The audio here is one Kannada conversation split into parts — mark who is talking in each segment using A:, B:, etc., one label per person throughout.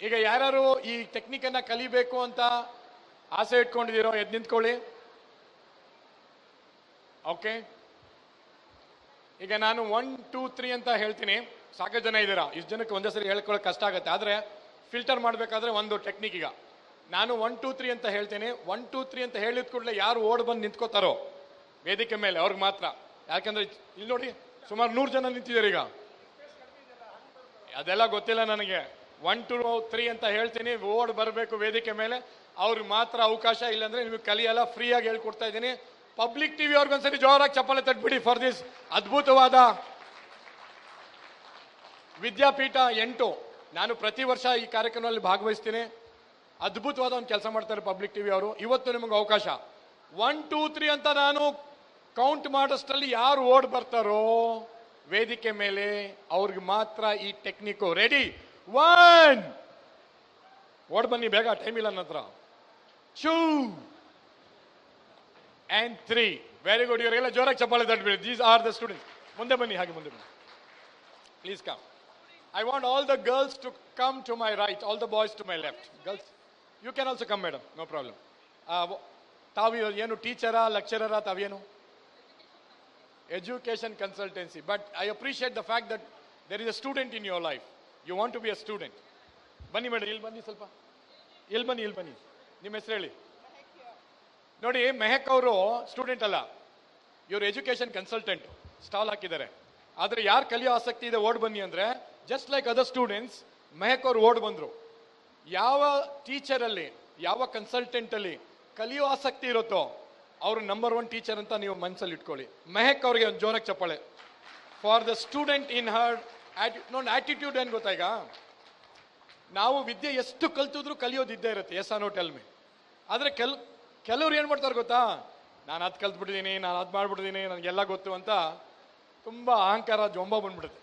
A: ಈಗ ಯಾರು ಈ ಟೆಕ್ನಿಕ್ ಅನ್ನ ಕಲಿಬೇಕು ಅಂತ ಆಸೆ ಇಟ್ಕೊಂಡಿದ್ದೀರೋ ಎದ್ದು ನಿಂತ್ಕೊಳ್ಳಿ. ಓಕೆ, ಈಗ ನಾನು 1 2 3 ಅಂತ ಹೇಳ್ತೀನಿ. ಸಾಕಷ್ಟು ಜನ ಇದ್ದೀರಾ, ಇಷ್ಟು ಜನಕ್ಕೆ ಒಂದೇ ಸರಿ ಹೇಳ್ಕೊಳ್ಳೋಕೆ ಕಷ್ಟ ಆಗುತ್ತೆ. ಆದರೆ ಫಿಲ್ಟರ್ ಮಾಡಬೇಕಾದ್ರೆ ಒಂದು ಟೆಕ್ನಿಕ್. ಈಗ ನಾನು 1 2 3 ಅಂತ ಹೇಳ್ತೀನಿ. 1 2 3 ಅಂತ ಹೇಳಿದ ಕೂಡಲೇ ಯಾರು ಓಡ್ ಬಂದು ನಿಂತ್ಕೋತಾರೋ ವೇದಿಕೆ ಮೇಲೆ ಅವ್ರಿಗೆ ಮಾತ್ರ. ಯಾಕಂದ್ರೆ ಇಲ್ಲಿ ನೋಡಿ ಸುಮಾರು 100 ಜನ ನಿಂತಿದ್ದಾರೆ. ಈಗ ಅದೆಲ್ಲ ಗೊತ್ತಿಲ್ಲ ನನಗೆ. 1 2 3 ಅಂತ ಹೇಳ್ತೀನಿ, ಓಡ್ ಬರಬೇಕು ವೇದಿಕೆ ಮೇಲೆ, ಅವ್ರಿಗೆ ಮಾತ್ರ ಅವಕಾಶ. ಇಲ್ಲಾಂದ್ರೆ ನಿಮಗೆ ಕಲಿಯಲ್ಲ, ಫ್ರೀಯಾಗಿ ಹೇಳ್ಕೊಡ್ತಾ ಇದ್ದೀನಿ. ಪಬ್ಲಿಕ್ ಟಿವಿ ಅವ್ರಿಗೊಂದ್ಸರಿ ಜೋರಾಗಿ ಚಪ್ಪಾಳೆ ತಟ್ಬಿಡಿ ಫಾರ್ ದಿಸ್ ಅದ್ಭುತವಾದ ವಿದ್ಯಾಪೀಠ 8. ನಾನು ಪ್ರತಿ ವರ್ಷ ಈ ಕಾರ್ಯಕ್ರಮದಲ್ಲಿ ಭಾಗವಹಿಸ್ತೀನಿ. ಅದ್ಭುತವಾದ ಒಂದು ಕೆಲಸ ಮಾಡ್ತಾರೆ ಪಬ್ಲಿಕ್ ಟಿವಿ ಅವರು. ಇವತ್ತು ನಿಮಗೆ ಅವಕಾಶ. 1 2 3 ಅಂತ ನಾನು ಕೌಂಟ್ ಮಾಡೋಷ್ಟರಲ್ಲಿ ಯಾರು ಓಡ್ ಬರ್ತಾರೋ ವೇದಿಕೆ ಮೇಲೆ ಅವ್ರಿಗೆ ಮಾತ್ರ ಈ ಟೆಕ್ನಿಕ್. ರೆಡಿ? 1 ಓಡ್ ಬನ್ನಿ ಬೇಗ, ಟೈಮ್ ಇಲ್ಲ ನನ್ನ ಹತ್ರ. 2 and 3. Very good. ಇವರಿಗೆಲ್ಲ ಜೋರಾಗಿ ಚಪ್ಪಾಳೆ ತಟ್ಬಿಡಿ. These are the students. ಮುಂದೆ ಬನ್ನಿ, ಹಾಗೆ ಮುಂದೆ ಬನ್ನಿ. Please come. I want all the girls to come to my right, all the boys to my left. Girls, you can also come, madam, no problem. ತಾವು ಏನು ಟೀಚರಾ, ಲೆಕ್ಚರರಾ? ತಾವೇನು? Education consultancy. But I appreciate the fact that there is a student in your life. You want to be a student. ಬನ್ನಿ ಮೇಡಮ್, ಇಲ್ಲಿ ಬನ್ನಿ ಸ್ವಲ್ಪ. ಇಲ್ಲಿ ಬನ್ನಿ. ನಿಮ್ಮ ಹೆಸರು ಹೇಳಿ. ನೋಡಿ, ಮೆಹಕ್ ಅವರು ಸ್ಟೂಡೆಂಟ್ ಅಲ್ಲ, ಇವರು ಎಜುಕೇಶನ್ ಕನ್ಸಲ್ಟೆಂಟ್. ಸ್ಟಾಲ್ ಹಾಕಿದ್ದಾರೆ. ಆದ್ರೆ ಯಾರು ಕಲಿಯೋ ಆಸಕ್ತಿ ಇದೆ ಓಡ್ ಬನ್ನಿ ಅಂದ್ರೆ, just like other students, Mehak ಅವರು ಓಡ್ ಬಂದ್ರು. ಯಾವ ಟೀಚರ್ ಅಲ್ಲಿ, ಯಾವ ಕನ್ಸಲ್ಟೆಂಟ್ ಅಲ್ಲಿ ಕಲಿಯೋ ಆಸಕ್ತಿ ಇರುತ್ತೋ ಅವರು ನಂಬರ್ 1 ಟೀಚರ್ ಅಂತ ನೀವು ಮನಸ್ಸಲ್ಲಿ ಇಟ್ಕೊಳ್ಳಿ. ಮೆಹಕ್ ಅವ್ರಿಗೆ ಒಂದು ಜೋರಾಗಿ ಚಪ್ಪಾಳೆ. ಫಾರ್ ದ ಸ್ಟೂಡೆಂಟ್ ಇನ್ ಹರ್ ನೋಡಿ ಆಟಿಟ್ಯೂಡ್. ಏನ್ ಗೊತ್ತಾ, ಈಗ ನಾವು ವಿದ್ಯೆ ಎಷ್ಟು ಕಲ್ತಿದ್ರು ಕಲಿಯೋದಿದ್ದೇ ಇರುತ್ತೆ. ಎಸ್ ಅನ್ನೋ ಟೆಲ್ ಮಿ. ಆದ್ರೆ ಕೆಲವ್ರು ಏನ್ ಮಾಡ್ತಾರೆ ಗೊತ್ತಾ, ನಾನು ಅದು ಕಲ್ತ್ಬಿಟ್ಟಿದ್ದೀನಿ, ನಾನು ಅದು ಮಾಡ್ಬಿಟ್ಟಿದ್ದೀನಿ, ನನಗೆಲ್ಲ ಗೊತ್ತು ಅಂತ ತುಂಬಾ ಅಹಂಕಾರ, ಜೊಂಬ ಬಂದ್ಬಿಡುತ್ತೆ.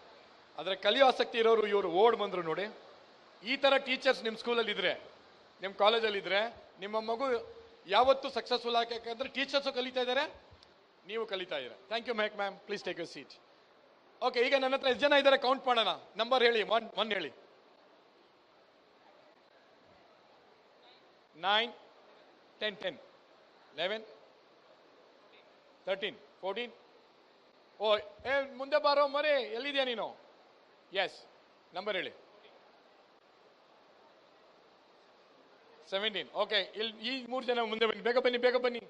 A: ಆದ್ರೆ ಕಲಿಯೋ ಆಸಕ್ತಿ ಇರೋರು ಇವರು ಓಡ್ ಬಂದ್ರು ನೋಡಿ. ಈ ತರ ಟೀಚರ್ಸ್ ನಿಮ್ಮ ಸ್ಕೂಲಲ್ಲಿ ಇದ್ರೆ, ನಿಮ್ಮ ಕಾಲೇಜಲ್ಲಿ ಇದ್ರೆ, ನಿಮ್ಮ ಮಗು ಯಾವತ್ತೂ ಸಕ್ಸಸ್ಫುಲ್ ಆಗಿ. ಯಾಕಂದ್ರೆ ಟೀಚರ್ಸು ಕಲಿತಾ ಇದ್ದಾರೆ, ನೀವು ಕಲಿತಾ ಇದ್ದೀರಾ. Thank you Mehak ma'am. Please take you seat. Okay, ಈಗ ನನ್ನ ಹತ್ರ ಎಷ್ಟು ಜನ ಇದ್ದಾರೆ ಕೌಂಟ್ ಮಾಡೋಣ. ನಂಬರ್ ಹೇಳಿ. 1 ಹೇಳಿ. 9 10 10 11 13 14. ಓ ಮುಂದೆ ಬಾರೋ ಮರೆ, ಎಲ್ಲಿದ್ಯಾ ನೀನು? ಎಸ್, ನಂಬರ್ ಹೇಳಿ. 17. ಓಕೆ, ಇಲ್ಲಿ ಈ 3 ಜನ ಮುಂದೆ ಬನ್ನಿ, ಬೇಗ ಬನ್ನಿ.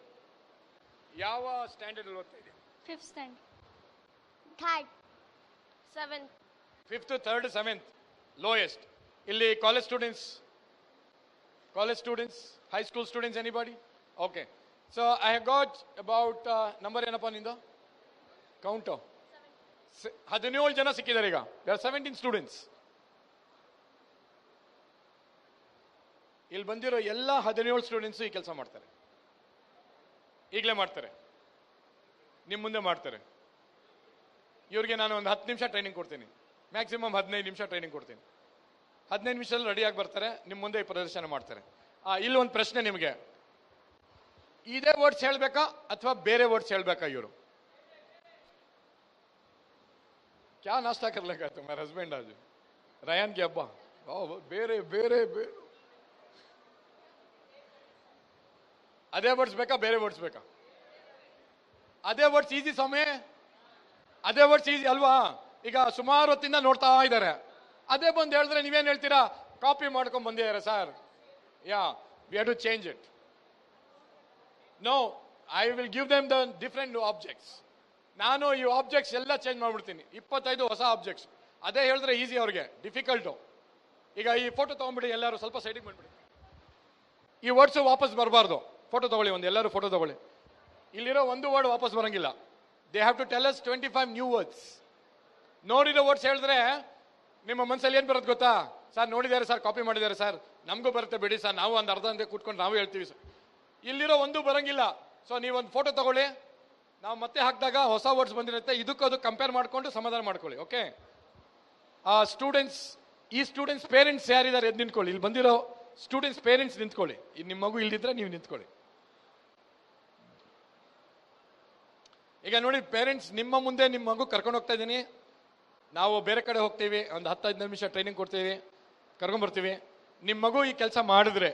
A: ಯಾವ ಸ್ಟ್ಯಾಂಡರ್ಡ್ ಅಲ್ಲಿ ಓದ್ತಾ ಇದೆ?
B: 5th standard. 3rd. 7th.
A: 5th, 3rd, 7th lowest. ಇಲ್ಲಿ college students, high school students, anybody? Okay, so I have got about number ಏನಪ್ಪ ನಿಂದು ಕೌಂಟು? 17 ಜನ ಸಿಕ್ಕಿದ್ದಾರೆ. ಈಗ 17 ಸ್ಟೂಡೆಂಟ್ಸ್. ಇಲ್ಲಿ ಬಂದಿರೋ ಎಲ್ಲ 17 ಸ್ಟೂಡೆಂಟ್ಸ್ ಈ ಕೆಲಸ ಮಾಡ್ತಾರೆ. ಈಗಲೇ ಮಾಡ್ತಾರೆ, ನಿಮ್ಮ ಮುಂದೆ ಮಾಡ್ತಾರೆ. ಇವ್ರಿಗೆ ನಾನು ಒಂದು 10 ನಿಮಿಷ ಟ್ರೈನಿಂಗ್ ಕೊಡ್ತೀನಿ. ಮ್ಯಾಕ್ಸಿಮಮ್ 15 ನಿಮಿಷ ಟ್ರೈನಿಂಗ್ ಕೊಡ್ತೀನಿ. 15 ನಿಮಿಷದಲ್ಲಿ ರೆಡಿಯಾಗಿ ಬರ್ತಾರೆ, ನಿಮ್ಮ ಮುಂದೆ ಪ್ರದರ್ಶನ ಮಾಡ್ತಾರೆ. ಇಲ್ಲಿ ಒಂದು ಪ್ರಶ್ನೆ ನಿಮಗೆ. ಇದೇ ವರ್ಡ್ಸ್ ಹೇಳ್ಬೇಕಾ ಅಥವಾ ಬೇರೆ ವರ್ಡ್ಸ್ ಹೇಳ್ಬೇಕಾ? ಇವರು ಕ್ಯಾ ನಾಷ್ಟಾ ಕರ್ಲೇಕ ತುಮಾರ ಹಸ್ಬೆಂಡ್ ಆಜು ರಯಾನ್ ಗೆ ಹಬ್ಬ ಬೇರೆ ಬೇರೆ ಬೇರೆ ಅದೇ ವರ್ಡ್ಸ್ ಬೇಕಾ ಬೇರೆ ವರ್ಡ್ಸ್ ಬೇಕಾ? ಅದೇ ವರ್ಡ್ಸ್ ಈಸಿ ಸ್ವಾಮಿ, ಅದೇ ವರ್ಡ್ಸ್ ಈಸಿ ಅಲ್ವಾ? ಈಗ ಸುಮಾರು ಹೊತ್ತಿಂದ ನೋಡ್ತಾ ಇದ್ದಾರೆ. ಅದೇ ಬಂದು ಹೇಳಿದ್ರೆ ನೀವೇನ್ ಹೇಳ್ತೀರಾ? ಕಾಪಿ ಮಾಡ್ಕೊಂಡ್ ಬಂದಿದ್ದಾರೆ sir. Yeah, we have to change it. No, I will give them the different objects. ನಾನು ಈ ಆಬ್ಜೆಕ್ಟ್ಸ್ ಎಲ್ಲ ಚೇಂಜ್ ಮಾಡ್ಬಿಡ್ತೀನಿ. 25 ಹೊಸ ಆಬ್ಜೆಕ್ಟ್ಸ್. ಅದೇ ಹೇಳಿದ್ರೆ ಈಸಿ, ಅವ್ರಿಗೆ ಡಿಫಿಕಲ್ಟು. ಈಗ ಈ ಫೋಟೋ ತಗೊಂಡ್ಬಿಡಿ, ಎಲ್ಲರೂ ಸ್ವಲ್ಪ ಸೈಡಿಗೆ ಬಂದ್ಬಿಡಿ. ಈ ವರ್ಡ್ಸ್ ವಾಪಸ್ ಬರಬಾರ್ದು. ಫೋಟೋ ತಗೊಳ್ಳಿ, ಎಲ್ಲರೂ ಫೋಟೋ ತಗೊಳ್ಳಿ. ಇಲ್ಲಿರೋ ಒಂದು ವರ್ಡ್ ವಾಪಸ್ ಬರಂಗಿಲ್ಲ. They have to tell us 25 new words. ನೋಡಿರೋ ವರ್ಡ್ಸ್ ಹೇಳಿದ್ರೆ ನಿಮ್ಮ ಮನಸ್ಸಲ್ಲಿ ಏನ್ ಬರುತ್ತೆ ಗೊತ್ತಾ? ಸರ್ ನೋಡಿದ್ದಾರೆ ಸರ್, ಕಾಪಿ ಮಾಡಿದ್ದಾರೆ ಸರ್, ನಮಗೂ ಬರುತ್ತೆ ಬಿಡಿ ಸರ್, ನಾವು ಒಂದು ಅರ್ಧ ಗಂಟೆ ಕೂತ್ಕೊಂಡು ನಾವು ಹೇಳ್ತೀವಿ ಸರ್. ಇಲ್ಲಿರೋ ಒಂದು ಬರಂಗಿಲ್ಲ. ಸೊ ನೀವೊಂದು ಫೋಟೋ ತಗೊಳ್ಳಿ, ನಾವು ಮತ್ತೆ ಹಾಕಿದಾಗ ಹೊಸ ವರ್ಡ್ಸ್ ಬಂದಿರುತ್ತೆ. ಇದಕ್ಕೂ ಅದು ಕಂಪೇರ್ ಮಾಡ್ಕೊಂಡು ಸಮಾಧಾನ ಮಾಡ್ಕೊಳ್ಳಿ. ಓಕೆ, ಸ್ಟೂಡೆಂಟ್ಸ್, ಈ ಸ್ಟೂಡೆಂಟ್ಸ್ ಪೇರೆಂಟ್ಸ್ ಯಾರಿದ್ದಾರೆ ಎದ್ದು ನಿಂತ್ಕೊಳ್ಳಿ. ಇಲ್ಲಿ ಬಂದಿರೋ ಸ್ಟೂಡೆಂಟ್ಸ್ ಪೇರೆಂಟ್ಸ್ ನಿಂತ್ಕೊಳ್ಳಿ. ನಿಮ್ಮ ಮಗು ಇಲ್ದಿದ್ರೆ ನೀವು ನಿಂತ್ಕೊಳ್ಳಿ. ಈಗ ನೋಡಿ ಪೇರೆಂಟ್ಸ್, ನಿಮ್ಮ ಮುಂದೆ ನಿಮ್ಮ ಮಗು ಕರ್ಕೊಂಡು ಹೋಗ್ತಾ ಇದ್ದೀನಿ. ನಾವು ಬೇರೆ ಕಡೆ ಹೋಗ್ತೀವಿ, ಒಂದು 10-15 ನಿಮಿಷ ಟ್ರೈನಿಂಗ್ ಕೊಡ್ತೀವಿ, ಕರ್ಕೊಂಡ್ಬರ್ತೀವಿ. ನಿಮ್ಮ ಮಗು ಈ ಕೆಲಸ ಮಾಡಿದ್ರೆ,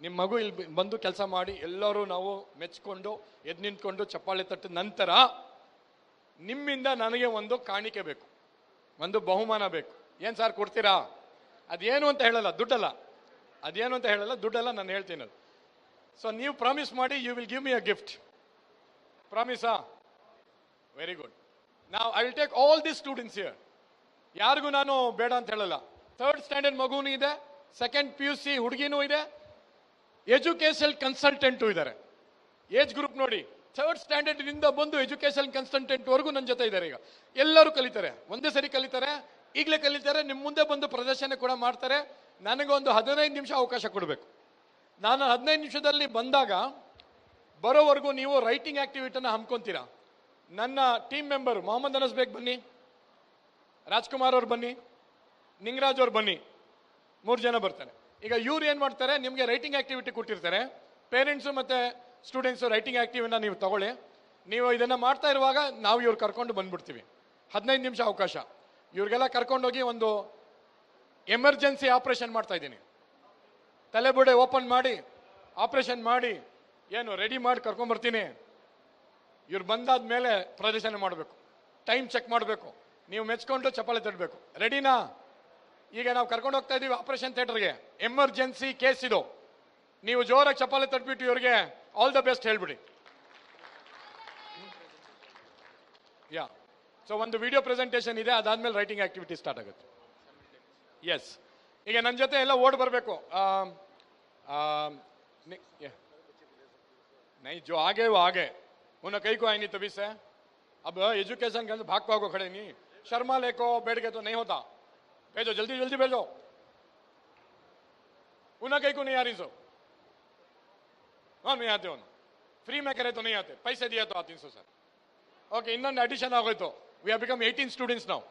A: ನಿಮ್ಮ ಮಗು ಇಲ್ಲಿ ಬಂದು ಕೆಲಸ ಮಾಡಿ ಎಲ್ಲರೂ ನಾವು ಮೆಚ್ಕೊಂಡು ಎದ್ದು ನಿಂತ್ಕೊಂಡು ಚಪ್ಪಾಳೆ ತಟ್ಟಿದ ನಂತರ ನಿಮ್ಮಿಂದ ನನಗೆ ಒಂದು ಕಾಣಿಕೆ ಬೇಕು, ಒಂದು ಬಹುಮಾನ ಬೇಕು. ಏನು ಸರ್ ಕೊಡ್ತೀರಾ? ಅದೇನು ಅಂತ ಹೇಳಲ್ಲ, ದುಡ್ಡಲ್ಲ. ಅದೇನು ಅಂತ ಹೇಳಲ್ಲ, ದುಡ್ಡಲ್ಲ, ನಾನು ಹೇಳ್ತೀನಿ ಅದು. ಸೊ ನೀವು ಪ್ರಾಮಿಸ್ ಮಾಡಿ, you will give me a gift. ಪ್ರಾಮಿಸಾ? Very good. ನಾವು I will take all the students here. ಯಾರಿಗೂ ನಾನು ಬೇಡ ಅಂತ ಹೇಳಲ್ಲ. 3rd ಸ್ಟ್ಯಾಂಡರ್ಡ್ ಮಗುನೂ ಇದೆ, 2nd PUC ಹುಡುಗಿನೂ ಇದೆ, ಎಜುಕೇಶನ್ ಕನ್ಸಲ್ಟೆಂಟು ಇದ್ದಾರೆ. ಏಜ್ ಗ್ರೂಪ್ ನೋಡಿ, 3rd ಸ್ಟ್ಯಾಂಡರ್ಡ್ ಇಂದ ಬಂದು ಎಜುಕೇಶನ್ ಕನ್ಸಲ್ಟೆಂಟ್ ವರೆಗೂ ನನ್ನ ಜೊತೆ ಇದ್ದಾರೆ. ಈಗ ಎಲ್ಲರೂ ಕಲಿತಾರೆ, ಒಂದೇ ಸರಿ ಕಲಿತಾರೆ, ಈಗಲೇ ಕಲಿತಾರೆ, ನಿಮ್ಮ ಮುಂದೆ ಬಂದು ಪ್ರದರ್ಶನ ಕೂಡ ಮಾಡ್ತಾರೆ. ನನಗೊಂದು 15 ನಿಮಿಷ ಅವಕಾಶ ಕೊಡಬೇಕು. ನಾನು 15 ನಿಮಿಷದಲ್ಲಿ ಬಂದಾಗ ಬರೋವರೆಗೂ ನೀವು ರೈಟಿಂಗ್ ಆಕ್ಟಿವಿಟಿನ ಹಮ್ಕೊಂತೀರಾ. ನನ್ನ ಟೀಮ್ ಮೆಂಬರ್ ಮೊಹಮ್ಮದ್ ಅನಸ್ ಬೇಗ್ ಬನ್ನಿ, ರಾಜ್ಕುಮಾರ್ ಅವ್ರು ಬನ್ನಿ, ನಿಂಗರಾಜ್ ಅವ್ರು ಬನ್ನಿ, 3 ಜನ ಬರ್ತಾರೆ. ಈಗ ಇವ್ರು ಏನು ಮಾಡ್ತಾರೆ, ನಿಮಗೆ ರೈಟಿಂಗ್ ಆಕ್ಟಿವಿಟಿ ಕೊಟ್ಟಿರ್ತಾರೆ. ಪೇರೆಂಟ್ಸು ಮತ್ತು ಸ್ಟೂಡೆಂಟ್ಸು ರೈಟಿಂಗ್ ಆಕ್ಟಿವಿಟಿನ ನೀವು ತಗೊಳ್ಳಿ. ನೀವು ಇದನ್ನು ಮಾಡ್ತಾ ಇರುವಾಗ ನಾವು ಇವ್ರು ಕರ್ಕೊಂಡು ಬಂದ್ಬಿಡ್ತೀವಿ. 15 ನಿಮಿಷ ಅವಕಾಶ. ಇವ್ರಿಗೆಲ್ಲ ಕರ್ಕೊಂಡೋಗಿ ಒಂದು ಎಮರ್ಜೆನ್ಸಿ ಆಪರೇಷನ್ ಮಾಡ್ತಾ ಇದ್ದೀನಿ. ತಲೆಬುಡೆ ಓಪನ್ ಮಾಡಿ ಆಪರೇಷನ್ ಮಾಡಿ ಏನು ರೆಡಿ ಮಾಡಿ ಕರ್ಕೊಂಡ್ಬರ್ತೀನಿ. ಇವ್ರು ಬಂದಾದ ಮೇಲೆ ಪ್ರದರ್ಶನ ಮಾಡಬೇಕು, ಟೈಮ್ ಚೆಕ್ ಮಾಡಬೇಕು, ನೀವು ಮೆಚ್ಕೊಂಡು ಚಪ್ಪಾಳೆ ತಟ್ಟಬೇಕು. ರೆಡಿನಾ? ಈಗ ನಾವು ಕರ್ಕೊಂಡು ಹೋಗ್ತಾ ಇದ್ದೀವಿ ಆಪರೇಷನ್ ಥಿಯೇಟರ್ಗೆ. ಎಮರ್ಜೆನ್ಸಿ ಕೇಸ್ ಇದು. ನೀವು ಜೋರಾಗಿ ಚಪ್ಪಾಳೆ ತಟ್ಬಿಟ್ಟು ಇವ್ರಿಗೆ ಆಲ್ ದ ಬೆಸ್ಟ್ ಹೇಳ್ಬಿಡಿ. ಯಾ, ಸೊ ಒಂದು ವಿಡಿಯೋ ಪ್ರೆಸೆಂಟೇಷನ್ ಇದೆ, ಅದಾದ್ಮೇಲೆ ರೈಟಿಂಗ್ ಆಕ್ಟಿವಿಟಿ ಸ್ಟಾರ್ಟ್ ಆಗುತ್ತೆ. ಎಸ್, ಈಗ ನನ್ನ ಜೊತೆ ಎಲ್ಲ ಓಡ್ ಬರಬೇಕು. नहीं जो आगे वो आगे, उन्हें कई को आई नहीं तभी से. अब एजुकेशन के अंदर भाग भागो खड़े नहीं, शर्मा लेको बैठ के तो नहीं होता. भेजो जल्दी जल्दी भेजो. उन्हें कई को नहीं आ रही सो. हाँ नहीं आते उन्हें, फ्री में करे तो नहीं आते, पैसे दिया तो आते 300 सर. ओके, ಇನ್ನೊಂದು ಅಡಿಷನ್ ಆಗೋಯ್ತು. ವಿ ಹ್ಯಾವ್ ಬಿಕಮ್ 18 ಸ್ಟೂಡೆಂಟ್ಸ್ ನಾವು.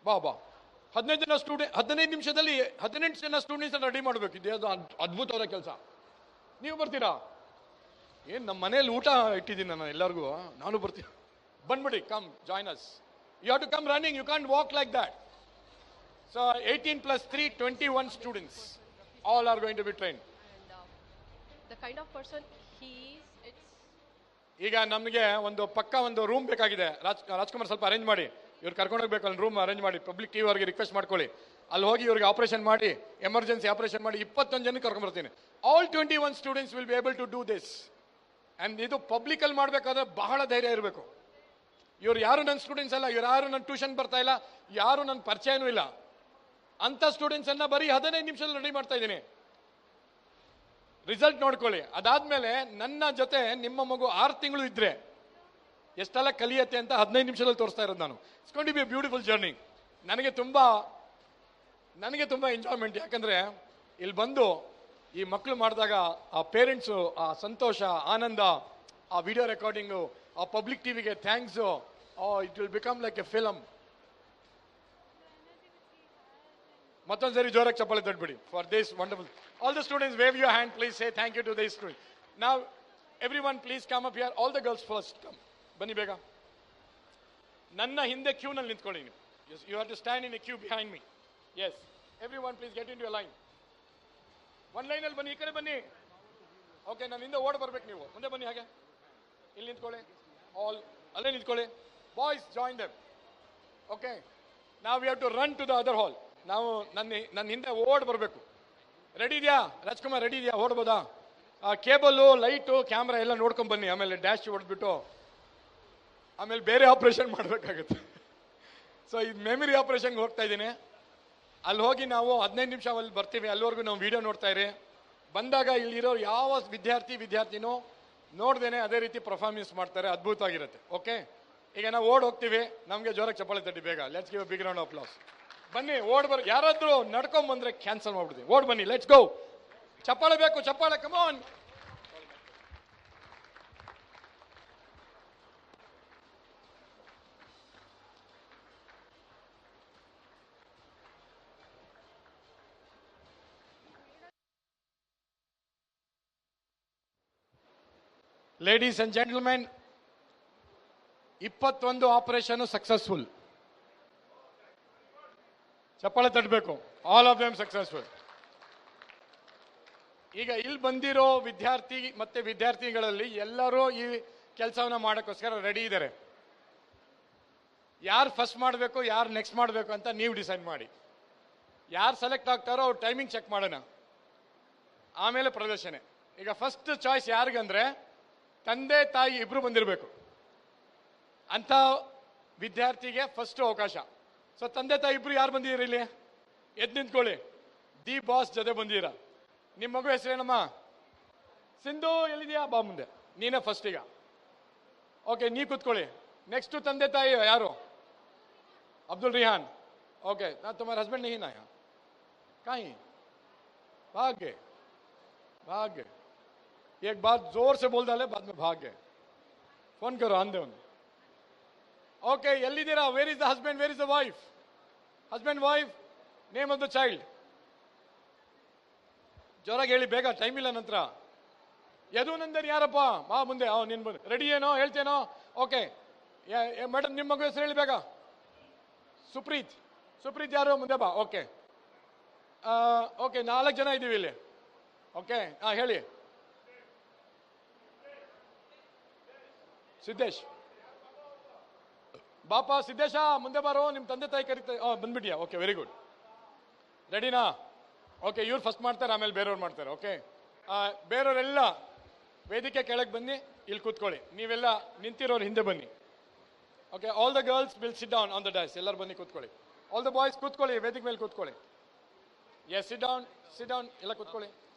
A: ಬಾ 15 ಜನ ಸ್ಟೂಡೆಂಟ್, 15 ನಿಮಿಷದಲ್ಲಿ 18 ಜನ ಸ್ಟೂಡೆಂಟ್ಸ್ ರೆಡಿ ಮಾಡಬೇಕು. ಇದೇದು ಅದ್ಭುತವಾದ ಕೆಲಸ. ನೀವು ಬರ್ತೀರಾ? ಏನು ನಮ್ಮ ಮನೇಲಿ ಊಟ ಇಟ್ಟಿದ್ದೀನಿ ನಾನು ಎಲ್ಲರಿಗೂ, ನಾನು ಬರ್ತೀನಿ. ಬಂದ್ಬಿಡಿ, come join us. You have to come running, you can't walk like that. So 18 + 3 21 students, all are going to be trained.
C: The kind of person he is, it's
A: ಈಗ ನಮಗೆ ಒಂದು ಪಕ್ಕ ಒಂದು ರೂಮ್ ಬೇಕಾಗಿದೆ. ರಾಜ್ಕುಮಾರ್ ಸ್ವಲ್ಪ ಅರೇಂಜ್ ಮಾಡಿ, ಇವ್ರು ಕರ್ಕೊಂಡು ಹೋಗ್ಬೇಕು, ಅಲ್ಲಿ ರೂಮ್ ಅರೇಂಜ್ ಮಾಡಿ. ಪಬ್ಲಿಕ್ ಟಿವಿ ಅವ್ರಿಗೆ ರಿಕ್ವೆಸ್ಟ್ ಮಾಡ್ಕೊಳ್ಳಿ, ಅಲ್ಲಿ ಹೋಗಿ ಇವ್ರಿಗೆ ಆಪರೇಷನ್ ಮಾಡಿ, ಎಮರ್ಜೆನ್ಸಿ ಆಪರೇಷನ್ ಮಾಡಿ 21 ಜನಕ್ಕೆ ಕರ್ಕೊಂಡು ಬರ್ತೀನಿ. All 21 students will be able to do this. And ಇದು ಪಬ್ಲಿಕ್ ಅಲ್ಲಿ ಮಾಡಬೇಕಾದ್ರೆ ಬಹಳ ಧೈರ್ಯ ಇರಬೇಕು. ಇವ್ರು ಯಾರು ನನ್ನ ಸ್ಟೂಡೆಂಟ್ಸ್ ಅಲ್ಲ, ಇವ್ರು ಯಾರು ನನ್ನ ಟ್ಯೂಷನ್ ಬರ್ತಾ ಇಲ್ಲ, ಯಾರು ನನ್ನ ಪರಿಚಯನೂ ಇಲ್ಲ. ಅಂತ ಸ್ಟೂಡೆಂಟ್ಸ್ ಅನ್ನ ಬರೀ 15 ನಿಮಿಷದಲ್ಲಿ ರೆಡಿ ಮಾಡ್ತಾ ಇದ್ದೀನಿ. ರಿಸಲ್ಟ್ ನೋಡ್ಕೊಳ್ಳಿ. ಅದಾದ್ಮೇಲೆ ನನ್ನ ಜೊತೆ ನಿಮ್ಮ ಮಗು 6 ತಿಂಗಳು ಇದ್ರೆ ಎಷ್ಟೆಲ್ಲ ಕಲಿಯತ್ತೆ ಅಂತ 15 ನಿಮಿಷದಲ್ಲಿ ತೋರಿಸ್ತಾ ಇರೋದು ನಾನು. It's going to be a beautiful journey. ನನಗೆ ತುಂಬಾ ಎಂಜಾಯ್ಮೆಂಟ್. ಯಾಕಂದ್ರೆ ಇಲ್ಲಿ ಬಂದು ಈ ಮಕ್ಕಳು ಮಾಡಿದಾಗ ಆ ಪೇರೆಂಟ್ಸು, ಆ ಸಂತೋಷ, ಆನಂದ, ಆ ವಿಡಿಯೋ ರೆಕಾರ್ಡಿಂಗು, ಆ ಪಬ್ಲಿಕ್ ಟಿವಿಗೆ thanks, it will become like a film. ಮತ್ತೊಂದ್ಸರಿ ಜೋರಾಗಿ ಚಪ್ಪಾಳೆ ತಟ್ಬಿಡಿ for this wonderful. All the students wave your hand, please say thank you to this student. ನಾವ್ everyone please come up here. All the girls first come, ಬನ್ನಿ ಬೇಗ. ನನ್ನ ಹಿಂದೆ ಕ್ಯೂನಲ್ಲಿ ನಿಂತ್ಕೊಳ್ಳಿ ನೀವು. You have to stand in a queue behind me. Yes, everyone please get in to line. ಒಂದು ಲೈನಲ್ಲಿ ಬನ್ನಿ, ಈ ಕಡೆ ಬನ್ನಿ. ಓಕೆ, ನನ್ನ ಹಿಂದೆ ಓಡ್ ಬರ್ಬೇಕು. ನೀವು ಮುಂದೆ ಬನ್ನಿ, ಹಾಗೆ ಇಲ್ಲಿ ನಿಂತ್ಕೊಳ್ಳಿ. ಆಲ್ ಅಲ್ಲೇ ನಿಂತ್ಕೊಳ್ಳಿ. Boys join them. ಓಕೆ, ನಾವು we have to run to the other hall. ನಾವು ನನ್ನ ಹಿಂದೆ ಓಡ್ ಬರಬೇಕು. ರೆಡಿ ಇದೆಯಾ ರಾಜ್ಕುಮಾರ್? ರೆಡಿ ಇದೆಯಾ? ಓಡ್ಬೋದಾ? ಕೇಬಲ್ಲು, ಲೈಟು, ಕ್ಯಾಮ್ರಾ ಎಲ್ಲ ನೋಡ್ಕೊಂಡ್ ಬನ್ನಿ. ಆಮೇಲೆ ಡ್ಯಾಶ್ ಹೊಡೆದ್ಬಿಟ್ಟು ಆಮೇಲೆ ಬೇರೆ ಆಪರೇಷನ್ ಮಾಡಬೇಕಾಗುತ್ತೆ. ಸೊ ಇದು ಮೆಮರಿ ಆಪರೇಷನ್ಗೆ ಹೋಗ್ತಾ ಇದ್ದೀನಿ. ಅಲ್ಲಿ ಹೋಗಿ ನಾವು 15 ನಿಮಿಷ ಅಲ್ಲಿ ಬರ್ತೀವಿ. ಅಲ್ಲಿವರೆಗೂ ನಾವು ವಿಡಿಯೋ ನೋಡ್ತಾ ಇರಿ. ಬಂದಾಗ ಇಲ್ಲಿರೋ ಯಾವ ವಿದ್ಯಾರ್ಥಿನೂ ನೋಡ್ದೇನೆ ಅದೇ ರೀತಿ ಪರ್ಫಾರ್ಮೆನ್ಸ್ ಮಾಡ್ತಾರೆ. ಅದ್ಭುತವಾಗಿರುತ್ತೆ. ಓಕೆ, ಈಗ ನಾವು ಓಡ್ ಹೋಗ್ತೀವಿ. ನಮಗೆ ಜೋರಾಗಿ ಚಪ್ಪಾಳೆ ತಟ್ಟಿ ಬೇಗ. Let's give a big round of applause. ಬನ್ನಿ, ಓಡ್ ಬರ್. ಯಾರಾದ್ರೂ ನಡ್ಕೊಂಡ್ ಬಂದ್ರೆ ಕ್ಯಾನ್ಸಲ್ ಮಾಡ್ಬಿಡ್ತೀವಿ. ಓಡ್ ಬನ್ನಿ, ಲೆಟ್ಸ್ ಗೋ. ಚಪ್ಪಾಳೆ ಬೇಕು, ಚಪ್ಪಾಳೆ. Come on. Ladies and gentlemen, 21 operation successful. ಚಪ್ಪಾಳೆ ತಟ್ಟಬೇಕು. All of them successful. ಈಗ ಇಲ್ಲಿ ಬಂದಿರೋ ವಿದ್ಯಾರ್ಥಿ ಮತ್ತೆ ವಿದ್ಯಾರ್ಥಿಗಳಲ್ಲಿ ಎಲ್ಲರೂ ಈ ಕೆಲಸವನ್ನ ಮಾಡೋಕ್ಕೋಸ್ಕರ ರೆಡಿ ಇದ್ದಾರೆ. ಯಾರು ಫಸ್ಟ್ ಮಾಡಬೇಕು ಯಾರು ನೆಕ್ಸ್ಟ್ ಮಾಡಬೇಕು ಅಂತ ನೀವು ಡಿಸೈಡ್ ಮಾಡಿ. ಯಾರು ಸೆಲೆಕ್ಟ್ ಆಗ್ತಾರೋ ಅವ್ರ ಟೈಮಿಂಗ್ ಚೆಕ್ ಮಾಡೋಣ, ಆಮೇಲೆ ಪ್ರದರ್ಶನ. ಈಗ ಫಸ್ಟ್ ಚಾಯ್ಸ್ ಯಾರಿಗಂದ್ರೆ ತಂದೆ ತಾಯಿ ಇಬ್ರು ಬಂದಿರಬೇಕು ಅಂತ ವಿದ್ಯಾರ್ಥಿಗೆ ಫಸ್ಟ್ ಅವಕಾಶ. ಸೊ ತಂದೆ ತಾಯಿ ಇಬ್ರು ಯಾರು ಬಂದಿದ್ದೀರಿ ಇಲ್ಲಿ? ಎದ್ದು ನಿಂತ್ಕೊಳ್ಳಿ. ದಿ ಬಾಸ್ ಜೊತೆ ಬಂದಿರ. ನಿಮ್ಮ ಮಗು ಹೆಸರೇನಮ್ಮ? ಸಿಂಧು ಎಲ್ಲಿದೆಯಾ? ಬಾ ಮುಂದೆ, ನೀನೇ ಫಸ್ಟ್ ಈಗ. ಓಕೆ, ನೀ ಕೂತ್ಕೊಳ್ಳಿ. ನೆಕ್ಸ್ಟ್ ತಂದೆ ತಾಯಿ ಯಾರು? अब्दुल रिहान. ओके ना, तुम्हारा हस्बैंड नहीं ना यहाँ? कहीं भाग गए? भाग गए? एक बात जोर से बोल डाले, बाद में भाग गए. फोन करो, आंदे उन्हें. ओके, ಎಲ್ಲಿದ್ದೀರಾ? Where is the husband, where is the wife? Husband, wife, name of the child. ಜೋರಾಗಿ ಹೇಳಿ, ಬೇಗ, ಟೈಮ್ ಇಲ್ಲ ನಂತರ. ಯದುನಂದನ್ ಯಾರಪ್ಪ? ಬಾ ಮುಂದೆ. ನೀನ್ ಬಂದು ರೆಡಿ ಏನೋ ಹೇಳ್ತೇನೋ? ಓಕೆ ಮೇಡಮ್, ನಿಮ್ಮ ಮಗು ಹೆಸರು ಹೇಳಿ ಬೇಗ. ಸುಪ್ರೀತ್. ಸುಪ್ರೀತ್ ಯಾರು? ಮುಂದೆ ಬಾ. ಓಕೆ ಓಕೆ, 4 ಜನ ಇದ್ದೀವಿ ಇಲ್ಲಿ. ಓಕೆ, ಹೇಳಿ. ಸಿದ್ದೇಶ್. ಬಾಪ ಸಿದ್ದೇಶ, ಮುಂದೆ ಬಾರೋ, ನಿಮ್ಮ ತಂದೆ ತಾಯಿ ಕರೀತಾರೆ. ಬಂದ್ಬಿಟ್ಟಿಯಾ? Okay, very good. ರೆಡಿನಾ? ಓಕೆ, ಇವ್ರು ಫಸ್ಟ್ ಮಾಡ್ತಾರೆ, ಆಮೇಲೆ ಬೇರೆಯವ್ರು ಮಾಡ್ತಾರೆ. ಓಕೆ, ಬೇರೆಯವರೆಲ್ಲ ವೇದಿಕೆ ಕೆಳಗೆ ಬನ್ನಿ, ಇಲ್ಲಿ ಕೂತ್ಕೊಳ್ಳಿ. ನೀವೆಲ್ಲ ನಿಂತಿರೋರು ಹಿಂದೆ ಬನ್ನಿ. Okay, all the girls will sit down on the dais. ಎಲ್ಲರೂ ಬನ್ನಿ ಕೂತ್ಕೊಳ್ಳಿ. ಆಲ್ ದ ಬಾಯ್ಸ್ ಕೂತ್ಕೊಳ್ಳಿ, ವೇದಿಕೆ ಮೇಲೆ ಕೂತ್ಕೊಳ್ಳಿ. Yes, sit down, sit down, ಎಲ್ಲ ಕೂತ್ಕೊಳ್ಳಿ.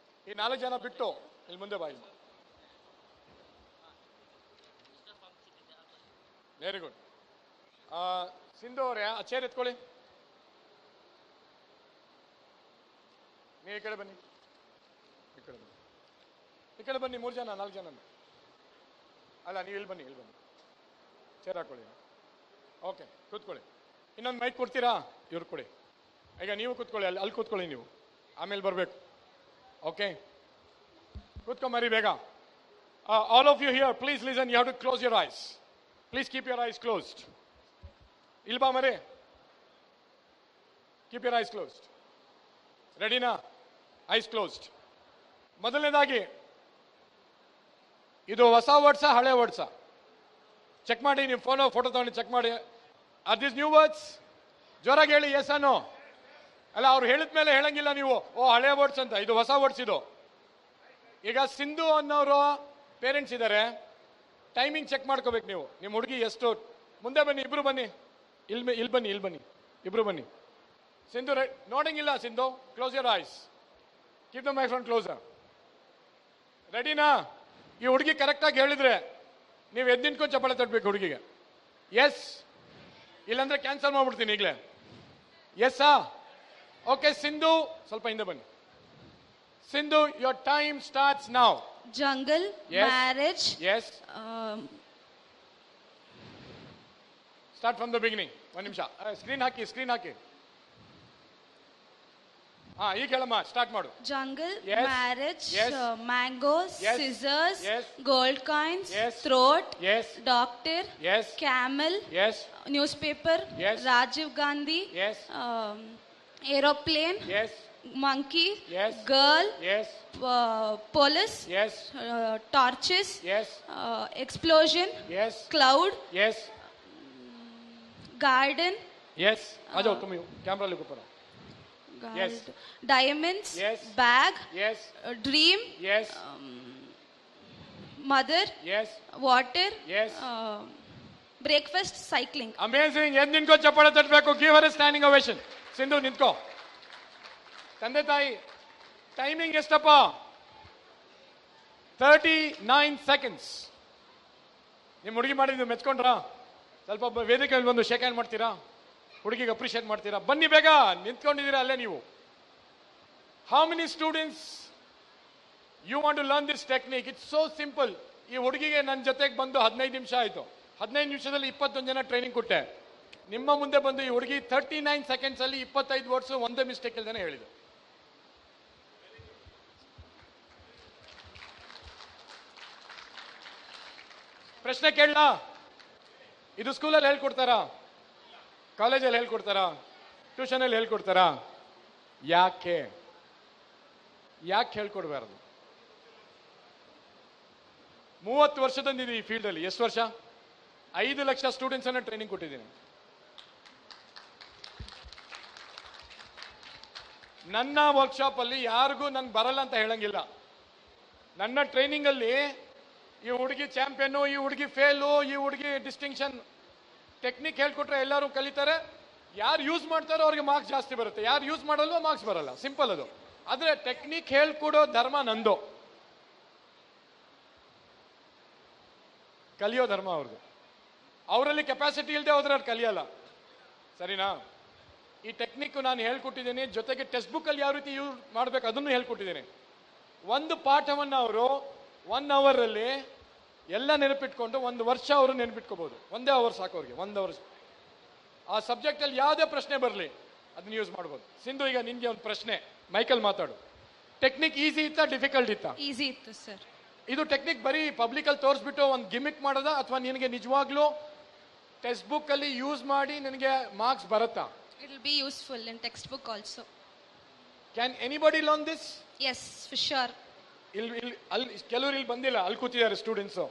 A: ಈ 4 ಜನ ಬಿಟ್ಟು ಇಲ್ಲಿ ಮುಂದೆ ಬಾ. ಇಲ್ಲಿ ವೆರಿ ಗುಡ್. ಸಿಂಧು ಅವರೇ, ಆ ಚೇರ್ ಎತ್ಕೊಳ್ಳಿ. ನೀವು ಈ ಕಡೆ ಬನ್ನಿ, ಈ ಕಡೆ ಬನ್ನಿ, ಈ ಕಡೆ ಬನ್ನಿ. 3 ಜನ 4 ಜನ ಅಲ್ಲ, ನೀವು ಇಲ್ಲಿ ಬನ್ನಿ, ಇಲ್ಲಿ ಬನ್ನಿ. ಚೇರ್ ಹಾಕೊಳ್ಳಿ. ಓಕೆ, ಕೂತ್ಕೊಳ್ಳಿ. ಇನ್ನೊಂದು ಮೈಕ್ ಕೊಡ್ತೀರಾ? ಇವ್ರು ಕೊಡಿ. ಈಗ ನೀವು ಕೂತ್ಕೊಳ್ಳಿ, ಅಲ್ಲಿ ಕೂತ್ಕೊಳ್ಳಿ ನೀವು, ಆಮೇಲೆ ಬರಬೇಕು. ಓಕೆ, ಕೂತ್ಕೊಂಬರಿ ಬೇಗ. All of you here, please listen. You have to close your eyes. Please keep your eyes closed. ಇಲ್ಲಿ ಬಾ ಮರಿ. Keep your eyes closed. ರೆಡಿನಾ? Eyes closed. ಮೊದಲನೇದಾಗಿ, ಇದು ಹೊಸ ವರ್ಡ್ಸಾ ಹಳೆ ವರ್ಡ್ಸಾ? ಚೆಕ್ ಮಾಡಿ. ನಿಮ್ಮ ಫೋಟೋ ತಗೊಂಡು ಚೆಕ್ ಮಾಡಿ. Are this new words? ಜೋರಾಗಿ ಹೇಳಿ, ಎಸ್ ಅನ್ನೋ. ಅಲ್ಲ, ಅವ್ರು ಹೇಳಿದ ಮೇಲೆ ಹೇಳಂಗಿಲ್ಲ ನೀವು, ಓ ಹಳೆ ವರ್ಡ್ಸ್ ಅಂತ. ಇದು ಹೊಸ ವರ್ಡ್ಸ್ ಇದು. ಈಗ ಸಿಂಧು ಅನ್ನೋರು ಪೇರೆಂಟ್ಸ್ ಇದ್ದಾರೆ, ಟೈಮಿಂಗ್ ಚೆಕ್ ಮಾಡ್ಕೋಬೇಕು ನೀವು. ನಿಮ್ಮ ಹುಡುಗಿ ಎಷ್ಟು? ಮುಂದೆ ಬನ್ನಿ, ಇಬ್ರು ಬನ್ನಿ. ಇಲ್ಲಿ ಬನ್ನಿ, ಇಲ್ಲಿ ಬನ್ನಿ, ಇಬ್ರು ಬನ್ನಿ. ಸಿಂಧು ನೋಡಂಗಿಲ್ಲ. Sindhu, close your eyes. Keep the microphone closer. ರೆಡಿನಾ? ಈ ಹುಡುಗಿ ಕರೆಕ್ಟಾಗಿ ಹೇಳಿದ್ರೆ ನೀವು ಎದ್ದು ನಿಂತ್ಕೊಂಡು ಚಪ್ಪಾಳೆ ತಟ್ಟಬೇಕು ಹುಡುಗಿಗೆ. ಎಸ್, ಇಲ್ಲಾಂದ್ರೆ ಕ್ಯಾನ್ಸಲ್ ಮಾಡ್ಬಿಡ್ತೀನಿ ಈಗಲೇ. ಎಸ್ಸಾ? ಓಕೆ, ಸಿಂಧು ಸ್ವಲ್ಪ ಹಿಂದೆ ಬನ್ನಿ. Sindhu, your time starts now.
D: Jungle,
A: Yes.
D: marriage.
A: Yes. Start from the beginning. 1 ನಿಮಿಷ. ಸ್ಕ್ರೀನ್ ಹಾಕಿ, ಸ್ಕ್ರೀನ್ ಹಾಕಿ. ಈಗ ಹೇಳಮ್ಮ, ಸ್ಟಾರ್ಟ್ ಮಾಡು.
D: Jungle,
A: Yes.
D: marriage,
A: Yes.
D: mangoes,
A: Yes.
D: scissors,
A: Yes.
D: gold coins,
A: Yes.
D: throat,
A: Yes.
D: doctor,
A: Yes.
D: camel,
A: Yes.
D: newspaper,
A: Yes.
D: Rajiv Gandhi,
A: Yes.
D: aeroplane,
A: Yes.
D: monkey,
A: Yes.
D: girl,
A: Yes.
D: police,
A: Yes.
D: torches,
A: Yes.
D: explosion,
A: Yes.
D: cloud,
A: Yes.
D: garden,
A: Yes. आ जाओ तुम कैमरा लेके ऊपर. Yes.
D: diamonds,
A: Yes.
D: bag,
A: Yes.
D: dream,
A: Yes.
D: mother,
A: Yes.
D: water,
A: Yes.
D: breakfast, cycling.
A: Amazing. ಎದ್ದು ನಿಂತ್ಕೋ, ಚಪ್ಪಾಳೆ ತಟ್ಟಬೇಕು. Give her a standing ovation. Sindhu ನಿಂತ್ಕೋ. ತಂದೆ ತಾಯಿ, ಟೈಮಿಂಗ್ ಎಷ್ಟಪ್ಪ? 39 seconds. ನಿಮ್ಮ ಹುಡುಗಿ ಮಾಡಿದ್ದು ಮೆಚ್ಕೊಂಡ್ರಾ? ಸ್ವಲ್ಪ ವೇದಿಕೆ ಮೇಲೆ ಬಂದು ಶೇಕ್ ಹ್ಯಾಂಡ್ ಮಾಡ್ತೀರಾ? ಹುಡುಗಿಗೆ ಅಪ್ರಿಷಿಯೇಟ್ ಮಾಡ್ತೀರಾ? ಬನ್ನಿ ಬೇಗ, ನಿಂತ್ಕೊಂಡಿದ್ದೀರಾ ಅಲ್ಲೇ ನೀವು. How many students you want to learn this technique? It's so simple. ಈ ಹುಡುಗಿಗೆ ನನ್ನ ಜೊತೆಗೆ ಬಂದು 15 ನಿಮಿಷ ಆಯಿತು. 15 ನಿಮಿಷದಲ್ಲಿ 21 ಜನ ಟ್ರೈನಿಂಗ್ ಕೊಟ್ಟೆ. ನಿಮ್ಮ ಮುಂದೆ ಬಂದು ಈ ಹುಡುಗಿ 39 seconds ಅಲ್ಲಿ 25 ವರ್ಡ್ಸ್ ಒಂದೇ ಮಿಸ್ಟೇಕ್ ಇಲ್ದೇನೆ ಹೇಳಿದೆ. ಪ್ರಶ್ನೆ ಕೇಳಲಾ? ಇದು ಸ್ಕೂಲಲ್ಲಿ ಹೇಳ್ಕೊಡ್ತಾರಾ? ಕಾಲೇಜಲ್ಲಿ ಹೇಳ್ಕೊಡ್ತಾರಾ? ಟ್ಯೂಷನಲ್ಲಿ ಹೇಳ್ಕೊಡ್ತಾರಾ? ಯಾಕೆ? ಯಾಕೆ ಹೇಳ್ಕೊಡ್ಬಾರ್ದು? 30 ವರ್ಷದಿಂದ ಈ ಫೀಲ್ಡ್ ಅಲ್ಲಿ. ಎಷ್ಟು ವರ್ಷ? 5 ಲಕ್ಷ ಸ್ಟೂಡೆಂಟ್ಸ್ ಅನ್ನ ಟ್ರೈನಿಂಗ್ ಕೊಟ್ಟಿದ್ದೀನಿ. ನನ್ನ ವರ್ಕ್ಶಾಪ್ ಅಲ್ಲಿ ಯಾರಿಗೂ ನನ್ಗೆ ಬರಲ್ಲ ಅಂತ ಹೇಳಂಗಿಲ್ಲ. ನನ್ನ ಟ್ರೈನಿಂಗ್ ಅಲ್ಲಿ ಈ ಹುಡುಗಿ ಚಾಂಪಿಯನ್, ಈ ಹುಡುಗಿ ಫೇಲು, ಈ ಹುಡುಗಿ ಡಿಸ್ಟಿಂಕ್ಷನ್, ಟೆಕ್ನಿಕ್ ಹೇಳ್ಕೊಟ್ರೆ ಎಲ್ಲರೂ ಕಲಿತಾರೆ. ಯಾರು ಯೂಸ್ ಮಾಡ್ತಾರೋ ಅವ್ರಿಗೆ ಮಾರ್ಕ್ಸ್ ಜಾಸ್ತಿ ಬರುತ್ತೆ, ಯಾರು ಯೂಸ್ ಮಾಡಲ್ವೋ ಮಾರ್ಕ್ಸ್ ಬರಲ್ಲ. ಸಿಂಪಲ್ ಅದು. ಆದ್ರೆ ಟೆಕ್ನಿಕ್ ಹೇಳ್ಕೊಡೋ ಧರ್ಮ ನಂದು, ಕಲಿಯೋ ಧರ್ಮ ಅವ್ರದ್ದು. ಅವರಲ್ಲಿ ಕೆಪಾಸಿಟಿ ಇಲ್ಲದೆ ಹೋದ್ರೆ ಅವ್ರು ಕಲಿಯಲ್ಲ. ಸರಿನಾ? ಈ ಟೆಕ್ನಿಕ್ ನಾನು ಹೇಳ್ಕೊಟ್ಟಿದ್ದೀನಿ, ಜೊತೆಗೆ ಟೆಕ್ಸ್ಟ್ ಬುಕ್ ಅಲ್ಲಿ ಯಾವ ರೀತಿ ಯೂಸ್ ಮಾಡ್ಬೇಕು ಅದನ್ನು ಹೇಳ್ಕೊಟ್ಟಿದ್ದೀನಿ. ಒಂದು ಪಾಠವನ್ನು ಅವರು 1 ಅವರ್ ಅಲ್ಲಿ ಎಲ್ಲ ನೆನಪಿಟ್ಕೊಂಡು 1 ವರ್ಷ ಅವರು ನೆನಪಿಟ್ಕೋಬಹುದು. 1 ಅವರ್ ಸಾಕು ಅವ್ರಿಗೆ. 1 ಅವರ್ ಆ ಸಬ್ಜೆಕ್ಟ್ ಅಲ್ಲಿ ಯಾವುದೇ ಪ್ರಶ್ನೆ ಬರಲಿ ಅದನ್ನ ಯೂಸ್ ಮಾಡ್ಬೋದು. ಸಿಂಧು, ಈಗ ನಿನ್ಗೆ ಒಂದು ಪ್ರಶ್ನೆ, ಮೈಕಲ್ ಮಾತಾಡು. ಟೆಕ್ನಿಕ್ ಈಸಿ ಇತ್ತಾ ಡಿಫಿಕಲ್ಟ್ ಇತ್ತಾ?
D: ಈಸಿ ಇತ್ತು ಸರ್.
A: ಇದು ಟೆಕ್ನಿಕ್ ಬರೀ ಪಬ್ಲಿಕ್ ಅಲ್ಲಿ ತೋರಿಸ್ಬಿಟ್ಟು ಒಂದು ಗಿಮಿಕ್ ಮಾಡೋದ, ಅಥವಾ ನಿನಗೆ ನಿಜವಾಗ್ಲೂ ಟೆಕ್ಸ್ಟ್ ಬುಕ್ ಅಲ್ಲಿ ಯೂಸ್ ಮಾಡಿ ನಿನಗೆ ಮಾರ್ಕ್ಸ್ ಬರುತ್ತಾ?
D: It will be useful in textbook also.
A: Can anybody learn this?
D: Yes, for sure.
A: ಅಲ್ಲಿ ಕೆಲವರು ಇಲ್ಲಿ ಬಂದಿಲ್ಲ, ಅಲ್ಲಿ ಕೂತಿದ್ದಾರೆ ಸ್ಟೂಡೆಂಟ್ಸು.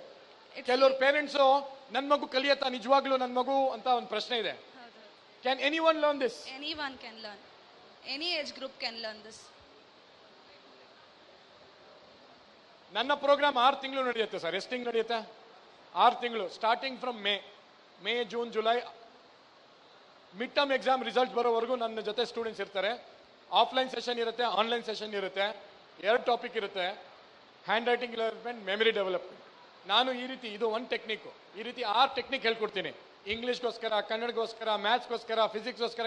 A: ಕೆಲವರು ಪೇರೆಂಟ್ಸು ನನ್ನ ಮಗು ಕಲಿಯತ್ತಾ ನಿಜವಾಗ್ಲೂ ನನ್ನ ಮಗು ಅಂತ ಒಂದು ಪ್ರಶ್ನೆ ಇದೆ. Can anyone learn this?
D: Anyone can learn. Any age group can learn this.
A: ನನ್ನ ಪ್ರೋಗ್ರಾಮ್ 6 ತಿಂಗಳು ನಡೆಯುತ್ತೆ ಸರ್. ಎಷ್ಟು ತಿಂಗಳು ನಡೆಯುತ್ತೆ? 6 ತಿಂಗಳು. Starting from May, June, July, mid term exam result ಬರೋವರೆಗೂ ನನ್ನ ಜೊತೆ ಸ್ಟೂಡೆಂಟ್ಸ್ ಇರ್ತಾರೆ. ಆಫ್ಲೈನ್ ಸೆಷನ್ ಇರುತ್ತೆ, ಆನ್ಲೈನ್ ಸೆಷನ್ ಇರುತ್ತೆ. 2 ಟಾಪಿಕ್ ಇರುತ್ತೆ, hand writing development, memory development. ನಾನು ಈ ರೀತಿ, ಇದು ಒಂದು ಟೆಕ್ನಿಕ್, ಈ ರೀತಿ 6 ಟೆಕ್ನಿಕ್ ಹೇಳ್ಕೊಡ್ತೀನಿ. ಇಂಗ್ಲಿಷ್ಗೋಸ್ಕರ, ಕನ್ನಡಗೋಸ್ಕರ, ಮ್ಯಾಥ್ಸ್ಗೋಸ್ಕರ, ಫಿಸಿಕ್ಸ್ಗೋಸ್ಕರ.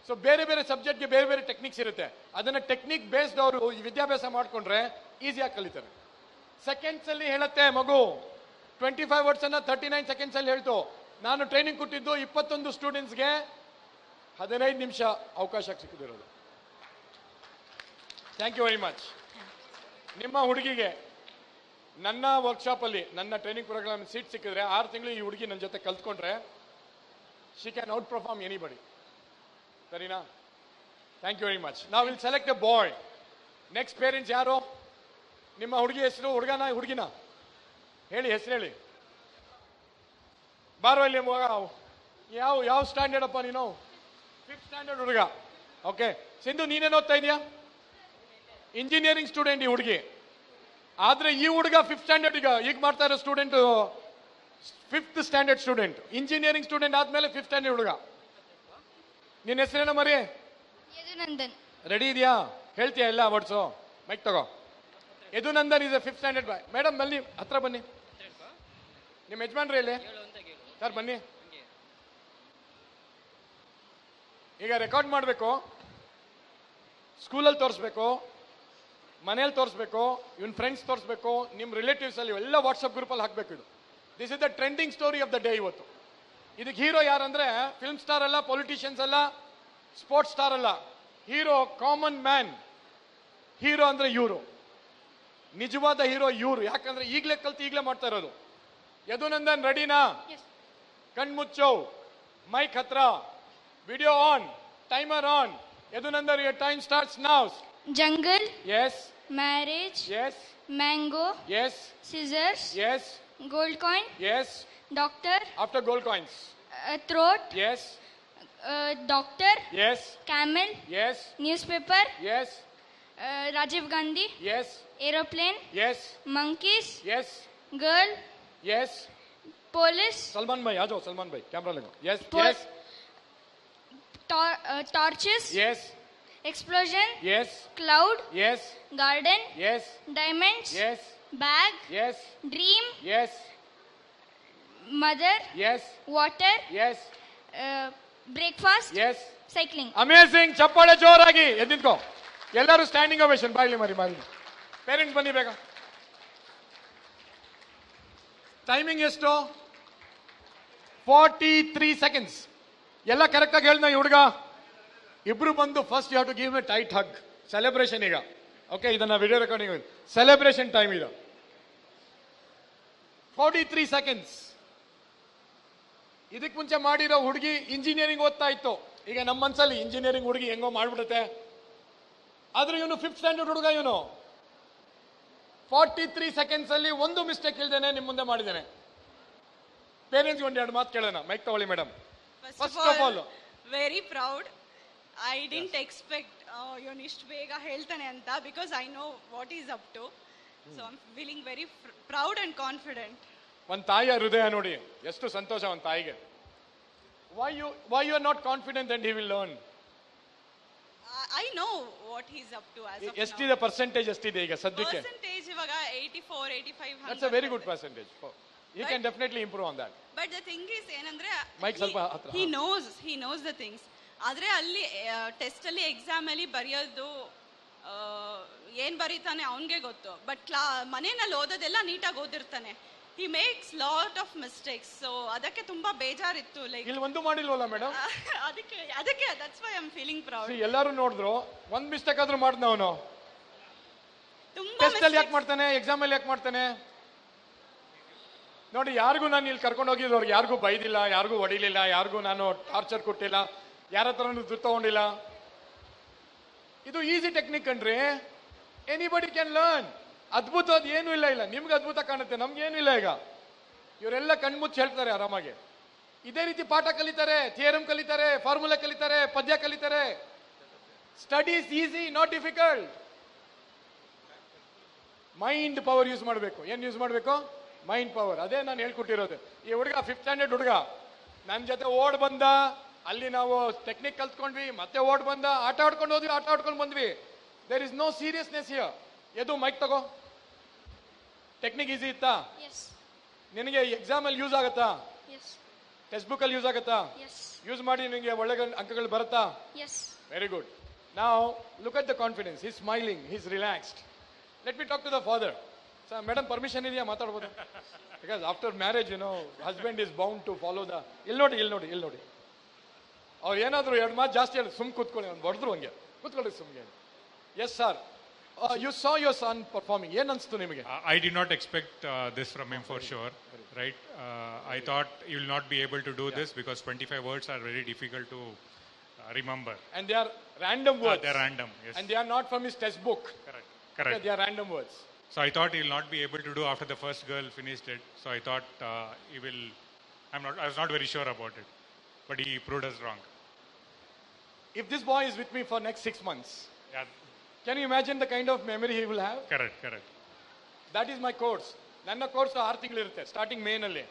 A: ಸೊ ಬೇರೆ ಬೇರೆ ಸಬ್ಜೆಕ್ಟ್ಗೆ ಬೇರೆ ಬೇರೆ ಟೆಕ್ನಿಕ್ಸ್ ಇರುತ್ತೆ. ಅದನ್ನ ಟೆಕ್ನಿಕ್ ಬೇಸ್ಡ್ ಅವರು ವಿದ್ಯಾಭ್ಯಾಸ ಮಾಡ್ಕೊಂಡ್ರೆ ಈಸಿಯಾಗಿ ಕಲಿತಾರೆ. ಸೆಕೆಂಡ್ಸ್ ಅಲ್ಲಿ ಹೇಳುತ್ತೆ ಮಗು. 25 ವರ್ಡ್ಸ್ ಅನ್ನ 39 ಸೆಕೆಂಡ್ಸ್ ಅಲ್ಲಿ ಹೇಳ್ತು. ನಾನು ಟ್ರೈನಿಂಗ್ ಕೊಟ್ಟಿದ್ದು 21 ಸ್ಟೂಡೆಂಟ್ಸ್ಗೆ 15 ನಿಮಿಷ ಅವಕಾಶ ಸಿಕ್ಕಿದಿರೋದು. Thank you very much. ನಿಮ್ಮ ಹುಡುಗಿಗೆ ನನ್ನ ವರ್ಕ್ಶಾಪ್ ಅಲ್ಲಿ, ನನ್ನ ಟ್ರೈನಿಂಗ್ ಪ್ರೋಗ್ರಾಮ್ ಸೀಟ್ ಸಿಕ್ಕಿದ್ರೆ 6 ತಿಂಗಳು ಈ ಹುಡುಗಿ ನನ್ನ ಜೊತೆ ಕಲ್ತ್ಕೊಂಡ್ರೆ she can outperform anybody. ಸರಿನಾ? Thank you very much. ನಾವು will select a boy. Next parents ಯಾರು? ನಿಮ್ಮ ಹುಡುಗಿ ಹೆಸರು? ಹುಡುಗನ ಹುಡುಗಿನ ಹೇಳಿ, ಹೆಸರು ಹೇಳಿ. ಬಾರೋ ಇಲ್ಲಿ ಮಗ. ಯಾವ ಸ್ಟ್ಯಾಂಡರ್ಡ್ ಅಪ್ಪ ನೀನು? 5th ಸ್ಟ್ಯಾಂಡರ್ಡ್ ಹುಡುಗ. ಓಕೆ. ಸಿಂಧು, ನೀನೇನು ಓದ್ತಾ ಇದೀಯಾ? ಇಂಜಿನಿಯರಿಂಗ್ ಸ್ಟೂಡೆಂಟ್ ಈ ಹುಡುಗಿ. ಆದ್ರೆ ಈ ಹುಡುಗ 5th ಸ್ಟ್ಯಾಂಡರ್ಡ್ ಈಗ ಮಾಡ್ತಾ ಇರೋ student 5th standard student. Engineering student ಆದ್ಮೇಲೆ 5th ಸ್ಟ್ಯಾಂಡರ್ಡ್ ಹುಡುಗ. ನಿನ್ನ ಹೆಸರೇನ ಮರಿ?
B: ಯದುನಂದನ್.
A: ರೆಡಿ ಇದೆಯಾ? ಹೇಳ್ತೀಯಾ ಎಲ್ಲ ವರ್ಡ್ಸು? ಮೈಕ್ ತಗೋ. Yadunandan is a 5th standard boy. Madam ಬನ್ನಿ, ಹತ್ರ ಬನ್ನಿ. ನಿಮ್ಮ ಯಜಮಾನ್ರಿ ಇಲ್ಲಿ ಸರ್, ಬನ್ನಿ. ಈಗ ರೆಕಾರ್ಡ್ ಮಾಡಬೇಕು, ಸ್ಕೂಲಲ್ಲಿ ತೋರಿಸ್ಬೇಕು, ಮನೇಲಿ ತೋರಿಸ್ಬೇಕು, ಇವನ್ ಫ್ರೆಂಡ್ಸ್ ತೋರಿಸ್ಬೇಕು, ನಿಮ್ಮ ರಿಲೇಟಿವ್ಸ್ ಅಲ್ಲಿ ಎಲ್ಲ ವಾಟ್ಸಪ್ ಗ್ರೂಪಲ್ಲಿ ಹಾಕಬೇಕು. ಇದು this is the trending story of the day ಇವತ್ತು. ಇದಕ್ಕೆ ಹೀರೋ ಯಾರಂದ್ರೆ ಫಿಲ್ಮ್ ಸ್ಟಾರ್ ಅಲ್ಲ, ಪೊಲಿಟಿಷಿಯನ್ಸ್ ಅಲ್ಲ, ಸ್ಪೋರ್ಟ್ಸ್ ಸ್ಟಾರ್ ಅಲ್ಲ. Hero common man. ಹೀರೋ ಅಂದ್ರೆ ಇವರು, ನಿಜವಾದ ಹೀರೋ ಇವರು. ಯಾಕಂದ್ರೆ ಈಗಲೇ ಕಲ್ತು ಈಗಲೇ ಮಾಡ್ತಾ ಇರೋದು. ಯದುನಂದನ್ ರೆಡಿನಾ? ಕಣ್ಮುಚ್ಚು, ಮೈಕ್ ಹತ್ರ, video on, timer on. Yadunandan, your time starts now.
B: Jungle.
A: Yes.
B: Marriage.
A: Yes.
B: Mango.
A: Yes.
B: Scissors.
A: Yes.
B: Gold coin.
A: Yes.
B: Doctor.
A: After gold coins.
B: Throat.
A: Yes.
B: Doctor.
A: Yes.
B: Camel.
A: Yes.
B: Newspaper.
A: Yes.
B: Rajiv Gandhi.
A: Yes.
B: Aeroplane.
A: Yes.
B: Monkeys.
A: Yes.
B: Girl.
A: Yes.
B: Police.
A: Salman भाई आ जाओ. सलमान भाई कैमरा लगाओ. Yes.
B: Pol-
A: Yes.
B: Torches.
A: Yes.
B: Explosion.
A: Yes.
B: Cloud.
A: Yes.
B: Garden.
A: Yes.
B: Diamonds.
A: Yes.
B: Bag.
A: Yes.
B: Dream.
A: Yes.
B: Mother.
A: Yes.
B: Water.
A: Yes.
B: Breakfast.
A: Yes.
B: Cycling.
A: Amazing. ಚಪ್ಪಾಳೆ ಜೋರಾಗಿ. ಎದ್ದು ನಿಂತ್ಕೋ. ಎಲ್ಲರೂ ಸ್ಟ್ಯಾಂಡಿಂಗ್ ಓವೇಷನ್. ಬಾಯ್ಲಿ ಮರಿ ಬಾಯ್ಲಿ. ಪೇರೆಂಟ್ಸ್ ಬನ್ನಿ ಬೇಗ. ಟೈಮಿಂಗ್ ಎಷ್ಟು? 43 seconds. ಎಲ್ಲ ಕರೆಕ್ಟ್ ಆಗಿ ಹೇಳ್ದ ಈ ಹುಡುಗ. ಇಬ್ರು ಬಂದು first you have to give a tight hug. Celebration ಈಗ. ಓಕೆ, ಇದನ್ನ ವಿಡಿಯೋ ರೆಕಾರ್ಡಿಂಗ್ ಸೆಲೆಬ್ರೇಷನ್ ಟೈಮ್ ಇದು. 43 seconds. ಇದಕ್ಕೆ ಮುಂಚೆ ಮಾಡಿರೋ ಹುಡುಗಿ ಇಂಜಿನಿಯರಿಂಗ್ ಓದ್ತಾ ಇತ್ತು. ಈಗ ನಮ್ಮ ಮನ್ಸಲ್ಲಿ ಇಂಜಿನಿಯರಿಂಗ್ ಹುಡುಗಿ ಹೆಂಗೋ ಮಾಡ್ಬಿಡುತ್ತೆ. ಆದ್ರೆ ಇವನು 5th ಸ್ಟ್ಯಾಂಡರ್ಡ್ ಹುಡುಗ. ಇವನು 43 ಸೆಕೆಂಡ್ಸ್ ಅಲ್ಲಿ ಒಂದು ಮಿಸ್ಟೇಕ್ ಇಲ್ದೇನೆ ನಿಮ್ ಮುಂದೆ ಮಾಡಿದ್ದೇನೆ. ಪೇರೆಂಟ್ಸ್ ಒಂದೆರಡು ಮಾತು ಕೇಳೋಣ. ಮೈಕ್ ತಗೊಳ್ಳಿ madam.
D: First of all, very proud. I didn't expect ಇವನು ಇಷ್ಟು ಬೇಗ ಹೇಳ್ತಾನೆ ಅಂತ, because I know what he's up to. So I'm feeling very proud and confident.
A: ಒಂದು ತಾಯಿಯ ಹೃದಯ ನೋಡಿ, ಎಷ್ಟು ಸಂತೋಷ ಒಂದು ತಾಯಿಗೆ. Why you are not confident that he will learn?
D: I know what he's up to as of now.
A: ಎಷ್ಟಿದೆ ಪರ್ಸೆಂಟೇಜ್ ಎಷ್ಟಿದೆ ಈಗ ಸದ್ಯಕ್ಕೆ?
D: Percentage ಇವಾಗ 84, 85.
A: That's a very good percentage. He can definitely improve on that.
D: But the thing is ಏನಂದ್ರೆ
A: Mike ಸ್ವಲ್ಪ ಹತ್ರ.
D: he knows the things. ಆದ್ರೆ ಅಲ್ಲಿ ಟೆಸ್ಟ್ ಅಲ್ಲಿ ಎಕ್ಸಾಮ್ ಅಲ್ಲಿ ಬರೆಯೋದು ಏನ್ ಬರೀತಾನೆ ಅವನ್ಗೆ ಗೊತ್ತು. ಬಟ್ ಮನೆಯಲ್ಲಿ ಓದೋದೆಲ್ಲ ನೀಟಾಗಿ ಓದಿರ್ತಾನೆ. he makes lot of mistakes. So ಅದಕ್ಕೆ ತುಂಬಾ ಬೇಜಾರಿತ್ತು. ಲೈಕ್
A: ಇಲ್ಲಿ ಒಂದು ಮಾಡಿಲ್ವಲ್ಲ ಮೇಡಮ್?
D: ಅದಕ್ಕೆ that's why I'm feeling proud.
A: ಎಲ್ಲರೂ ನೋಡಿದ್ರು ಒಂದ್ ಮಿಸ್ಟೇಕ್ ಆದ್ರೂ ಮಾಡ್ದ ಅವನು.
D: ತುಂಬಾ
A: ಟೆಸ್ಟ್ ಅಲ್ಲಿ ಯಾಕೆ ಮಾಡ್ತಾನೆ, ಎಕ್ಸಾಮ್ ಅಲ್ಲಿ ಯಾಕೆ ಮಾಡ್ತಾನೆ ನೋಡಿ. ಯಾರಿಗೂ ನಾನು ಇಲ್ಲಿ ಕರ್ಕೊಂಡು ಹೋಗಿದ್ದವ್ರಿಗೆ ಯಾರಿಗೂ ಬೈದಿಲ್ಲ, ಯಾರಿಗೂ ಹೊಡಿಲಿಲ್ಲ, ಯಾರಿಗೂ ನಾನು ಟಾರ್ಚರ್ ಕೊಟ್ಟಿಲ್ಲ, ಯಾರ ಹತ್ರನೂ ದುಡ್ಡು ತಗೊಂಡಿಲ್ಲ. ಇದು ಈಸಿ ಟೆಕ್ನಿಕ್ ಕಣ್ರಿ. Anybody can learn. ಅದ್ಭುತ ಅದು ಏನೂ ಇಲ್ಲ. ನಿಮ್ಗೆ ಅದ್ಭುತ ಕಾಣುತ್ತೆ, ನಮ್ಗೇನು ಇಲ್ಲ. ಈಗ ಇವರೆಲ್ಲ ಕಣ್ಮುಚ್ಚಿ ಹೇಳ್ತಾರೆ ಆರಾಮಾಗಿ. ಇದೇ ರೀತಿ ಪಾಠ ಕಲಿತಾರೆ, ಥಿಯರಮ್ ಕಲಿತಾರೆ, ಫಾರ್ಮುಲಾ ಕಲಿತಾರೆ, ಪದ್ಯ ಕಲಿತಾರೆ. Studies easy, not difficult. Mind power use ಮಾಡಬೇಕು. ಏನ್ ಯೂಸ್ ಮಾಡಬೇಕು? Mind power. ಅದೇ ನಾನು ಹೇಳ್ಕೊಟ್ಟಿರೋದು. ಈ ಹುಡುಗ 5th ಸ್ಟ್ಯಾಂಡರ್ಡ್ ಹುಡುಗ ನನ್ನ ಜೊತೆ ಓಡ್ ಬಂದ. ಅಲ್ಲಿ ನಾವು ಟೆಕ್ನಿಕ್ ಕಲ್ತ್ಕೊಂಡ್ವಿ, ಮತ್ತೆ ಓಡ್ ಬಂದ, ಆಟ ಆಡ್ಕೊಂಡು ಹೋದ್ವಿ, ಆಟ ಆಡ್ಕೊಂಡು ಬಂದ್ವಿ. There is no seriousness here. ಎದು ಮೈಕ್ ತಗೋ. ಟೆಕ್ನಿಕ್ ಈಸಿ ಇತ್ತಾ?
B: Yes.
A: ನಿನಗೆ ಎಕ್ಸಾಮ್ ಅಲ್ಲಿ ಯೂಸ್ ಆಗತ್ತಾ?
B: Yes.
A: ಟೆಕ್ಸ್ಟ್ ಬುಕ್ ಅಲ್ಲಿ ಯೂಸ್ ಆಗತ್ತಾ?
B: Yes.
A: ಯೂಸ್ ಮಾಡಿ ನಿನಗೆ ಒಳ್ಳೆ ಅಂಕಗಳು ಬರುತ್ತಾ?
B: Yes.
A: Very good. Now look at the confidence. He's smiling. He's relaxed. Let me talk to the father. So, madam, permission ಇದೆಯಾ ಮಾತಾಡ್ಬೋದು? Because after marriage, husband is bound to follow the. ಇಲ್ಲಿ ನೋಡಿ. ಅವ್ರು ಏನಾದ್ರು ಎರಡು ಮಾತು ಜಾಸ್ತಿ ಹೇಳಿ ಸುಮ್ ಕೂತ್ಕೊಳ್ಳಿ. ಅವ್ನು ಹೊಡೆದ್ರು ಹಂಗೆ ಕೂತ್ಕೊಳ್ಳಿ ಸುಮ್ಗೆ. Yes sir, you saw your son performing. ಏನ್ ಅನ್ಸ್ತು ನಿಮಗೆ?
E: I did not expect this from him for sure, right? I thought he will not be able to do this because 25 words are very difficult to remember.
A: And they are random words.
E: They are random, yes.
A: And they are not from his textbook.
E: Correct.
A: Okay, they are random words.
E: So I thought he will not be able to do after the first girl finished it. So I thought he will. I was not very sure about it, but he proved us wrong.
A: If this boy is with me for next 6 months,
E: Yeah.
A: can you imagine the kind of memory he will have?
E: Correct.
A: That is my course. ನನ್ನ ಕೋರ್ಸ್ 6 ತಿಂಗಳಿರುತ್ತೆ, ಸ್ಟಾರ್ಟಿಂಗ್ ಮೇನಲ್ಲಿ.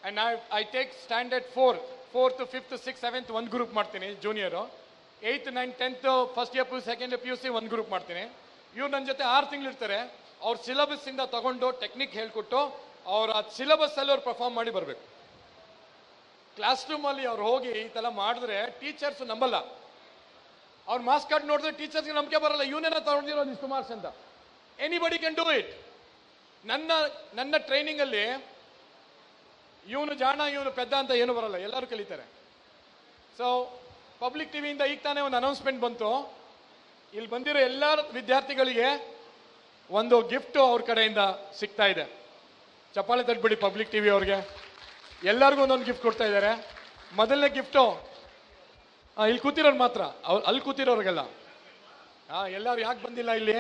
A: And I take standard 4th, 5th, 6th, 7th ಒಂದು ಗ್ರೂಪ್ ಮಾಡ್ತೀನಿ, junior. 8th, 9th, 10th first year second year PUC ಒಂದು ಗ್ರೂಪ್ ಮಾಡ್ತೀನಿ. ಇವ್ರು ನನ್ನ ಜೊತೆ 6 ತಿಂಗಳಿರ್ತಾರೆ. ಅವ್ರ ಸಿಲೆಬಸ್ ಇಂದ ತಗೊಂಡು ಟೆಕ್ನಿಕ್ ಹೇಳ್ಕೊಟ್ಟು ಅವ್ರ ಸಿಲೆಬಸ್ ಅಲ್ಲಿ ಅವ್ರು ಪರ್ಫಾರ್ಮ್ ಮಾಡಿ ಬರಬೇಕು. ಕ್ಲಾಸ್ ರೂಮ್ ಅಲ್ಲಿ ಅವ್ರು ಹೋಗಿ ಈ ತರ ಮಾಡಿದ್ರೆ ಟೀಚರ್ಸ್ ನಂಬಲ್ಲ. ಅವ್ರ ಮಾರ್ಕ್ಸ್ ಕಾರ್ಡ್ ನೋಡಿದ್ರೆ ಟೀಚರ್ಸ್ಗೆ ನಂಬಿಕೆ ಬರಲ್ಲ. ಇವನೇನ ತಗೊಂಡಿರೋದು ಇಷ್ಟು ಮಾರ್ಕ್ಸ್ ಅಂತ. Anybody can do it. ನನ್ನ ಟ್ರೈನಿಂಗ್ ಅಲ್ಲಿ ಇವನು ಜಾಣ ಇವನು ಪೆದ್ದ ಅಂತ ಏನು ಬರಲ್ಲ, ಎಲ್ಲರೂ ಕಲಿತಾರೆ. ಸೊ ಪಬ್ಲಿಕ್ ಟಿವಿಯಿಂದ ಈಗ ತಾನೇ ಒಂದು ಅನೌನ್ಸ್ಮೆಂಟ್ ಬಂತು. ಇಲ್ಲಿ ಬಂದಿರೋ ಎಲ್ಲ ವಿದ್ಯಾರ್ಥಿಗಳಿಗೆ ಒಂದು ಗಿಫ್ಟ್ ಅವ್ರ ಕಡೆಯಿಂದ ಸಿಗ್ತಾ ಇದೆ. ಚಪ್ಪಾಳೆ ತಟ್ಬಿಡಿ ಪಬ್ಲಿಕ್ ಟಿವಿ ಅವ್ರಿಗೆ. ಎಲ್ಲರಿಗೂ ಒಂದೊಂದು ಗಿಫ್ಟ್ ಕೊಡ್ತಾ ಇದ್ದಾರೆ. ಮೊದಲನೇ ಗಿಫ್ಟು ಇಲ್ಲಿ ಕೂತಿರೋರು ಮಾತ್ರ, ಅಲ್ಲಿ ಕೂತಿರೋರಿಗೆಲ್ಲ. ಎಲ್ಲರೂ ಯಾಕೆ ಬಂದಿಲ್ಲ ಇಲ್ಲಿ?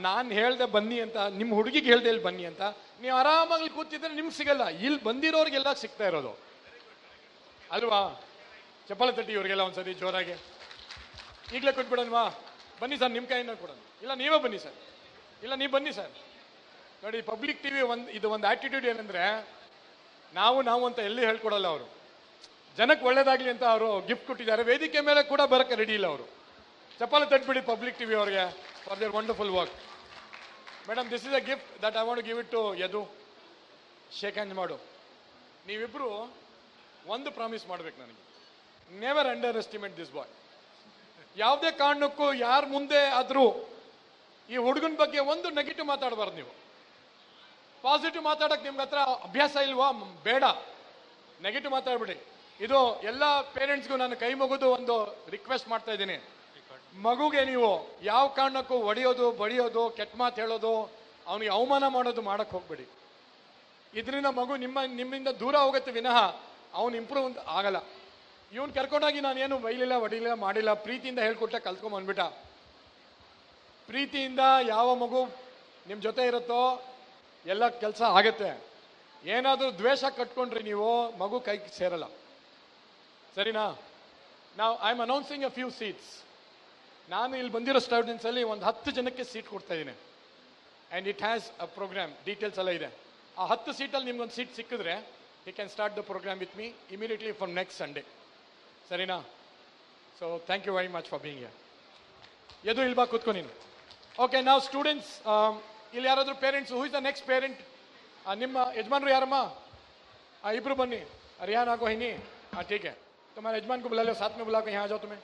A: ನಾನು ಹೇಳ್ದೆ ಬನ್ನಿ ಅಂತ, ನಿಮ್ಮ ಹುಡುಗಿಗೆ ಹೇಳ್ದೆ ಇಲ್ಲಿ ಬನ್ನಿ ಅಂತ. ನೀವು ಆರಾಮಾಗಿ ಕೂತಿದ್ರೆ ನಿಮ್ಗೆ ಸಿಗಲ್ಲ. ಇಲ್ಲಿ ಬಂದಿರೋರಿಗೆಲ್ಲ ಸಿಗ್ತಾ ಇರೋದು ಅಲ್ವಾ? ಚಪ್ಪಾಳೆ ತಟ್ಟಿ ಇವ್ರಿಗೆಲ್ಲ ಒಂದ್ಸರಿ ಜೋರಾಗಿ. ಈಗಲೇ ಕೊಟ್ಬಿಡೋಣವಾ? ಬನ್ನಿ ಸರ್, ನಿಮ್ಮ ಕೈಯಿಂದ ಕೊಡೋಣ. ಇಲ್ಲ ನೀವೇ ಬನ್ನಿ ಸರ್. ಇಲ್ಲ ನೀವು ಬನ್ನಿ ಸರ್. ನೋಡಿ, ಪಬ್ಲಿಕ್ ಟಿವಿ ಇದು ಒಂದು ಆಟಿಟ್ಯೂಡ್ ಏನಂದ್ರೆ, ನಾವು ಅಂತ ಎಲ್ಲಿ ಹೇಳ್ಕೊಡಲ್ಲ ಅವರು. ಜನಕ್ಕೆ ಒಳ್ಳೇದಾಗ್ಲಿ ಅಂತ ಅವರು ಗಿಫ್ಟ್ ಕೊಟ್ಟಿದ್ದಾರೆ. ವೇದಿಕೆ ಮೇಲೆ ಕೂಡ ಬರಕ್ಕೆ ರೆಡಿ ಇಲ್ಲ ಅವರು. ಚಪ್ಪಾಳೆ ತಟ್ಬಿಡಿ ಪಬ್ಲಿಕ್ ಟಿವಿ ಅವ್ರಿಗೆ for their wonderful work. Madam, this is a gift that I want to give it to Yadu. Shake hand ಮಾಡು. ನೀವಿಬ್ರು ಒಂದು ಪ್ರಾಮಿಸ್ ಮಾಡ್ಬೇಕು ನನಗೆ. Never underestimate this boy. ಯಾವುದೇ ಕಾರಣಕ್ಕೂ ಯಾರ ಮುಂದೆ ಆದ್ರೂ ಈ ಹುಡುಗನ ಬಗ್ಗೆ ಒಂದು ನೆಗೆಟಿವ್ ಮಾತಾಡಬಾರ್ದು ನೀವು. ಪಾಸಿಟಿವ್ ಮಾತಾಡಕ್ಕೆ ನಿಮ್ಗೆ ಹತ್ರ ಅಭ್ಯಾಸ ಇಲ್ವಾ? ಬೇಡ, ನೆಗೆಟಿವ್ ಮಾತಾಡ್ಬಿಡಿ. ಇದು ಎಲ್ಲ ಪೇರೆಂಟ್ಸ್ಗೂ ನಾನು ಕೈ ಮುಗಿದು ಒಂದು ರಿಕ್ವೆಸ್ಟ್ ಮಾಡ್ತಾ ಇದ್ದೀನಿ. ಮಗುಗೆ ನೀವು ಯಾವ ಕಾರಣಕ್ಕೂ ಹೊಡೆಯೋದು, ಬಡಿಯೋದು, ಕೆಟ್ಟ ಮಾತು ಹೇಳೋದು, ಅವನಿಗೆ ಅವಮಾನ ಮಾಡೋದು ಮಾಡಕ್ ಹೋಗ್ಬೇಡಿ. ಇದರಿಂದ ಮಗು ನಿಮ್ಮಿಂದ ದೂರ ಹೋಗುತ್ತೆ ವಿನಃ ಅವನು ಇಂಪ್ರೂವ್ ಆಗಲ್ಲ. ಇವನ್ ಕರ್ಕೊಂಡೋಗಿ ನಾನೇನು ಬೈಲಿಲ್ಲ, ಹೊಡಿಲಿಲ್ಲ, ಮಾಡಿಲ್ಲ, ಪ್ರೀತಿಯಿಂದ ಹೇಳ್ಕೊಟ್ಟ ಕಲ್ತ್ಕೊಂಡ್ ಬಂದ್ಬಿಟ್ಟ. ಪ್ರೀತಿಯಿಂದ ಯಾವ ಮಗು ನಿಮ್ಮ ಜೊತೆ ಇರುತ್ತೋ ಎಲ್ಲ ಕೆಲಸ ಆಗತ್ತೆ. ಏನಾದರೂ ದ್ವೇಷ ಕಟ್ಕೊಂಡ್ರಿ ನೀವು ಮಗು ಕೈಗೆ ಸೇರಲ್ಲ. ಸರಿನಾ? ನಾವು I am announcing a few seats. ನಾನು ಇಲ್ಲಿ ಬಂದಿರೋ ಸ್ಟೂಡೆಂಟ್ಸ್ ಅಲ್ಲಿ ಒಂದು 10 ಜನಕ್ಕೆ ಸೀಟ್ ಕೊಡ್ತಾ ಇದ್ದೀನಿ. And it has a programme, details ಎಲ್ಲ ಇದೆ. ಆ 10 ಸೀಟಲ್ಲಿ ನಿಮ್ಗೊಂದು ಸೀಟ್ ಸಿಕ್ಕಿದ್ರೆ you can start the programme with me immediately from next Sunday. ಸರಿನಾ? So thank you very much for being here. ಎದು ಇಲ್ಲಿ ಬಾ, ಕೂತ್ಕೊ ನೀನು. ಓಕೆ, ನಾವು ಸ್ಟೂಡೆಂಟ್ಸ್, ಇಲ್ಲಿ ಯಾರಾದರೂ parents, who is the next parent? ನಿಮ್ಮ ಯಜಮಾನ್ರು ಯಾರಮ್ಮ? इब्रू बन्नी. रियान आको ही नहीं. हाँ ठीक है, तुम्हारे यजमान को बुला लो, साथ में बुला के यहाँ आ जाओ. तुम्हें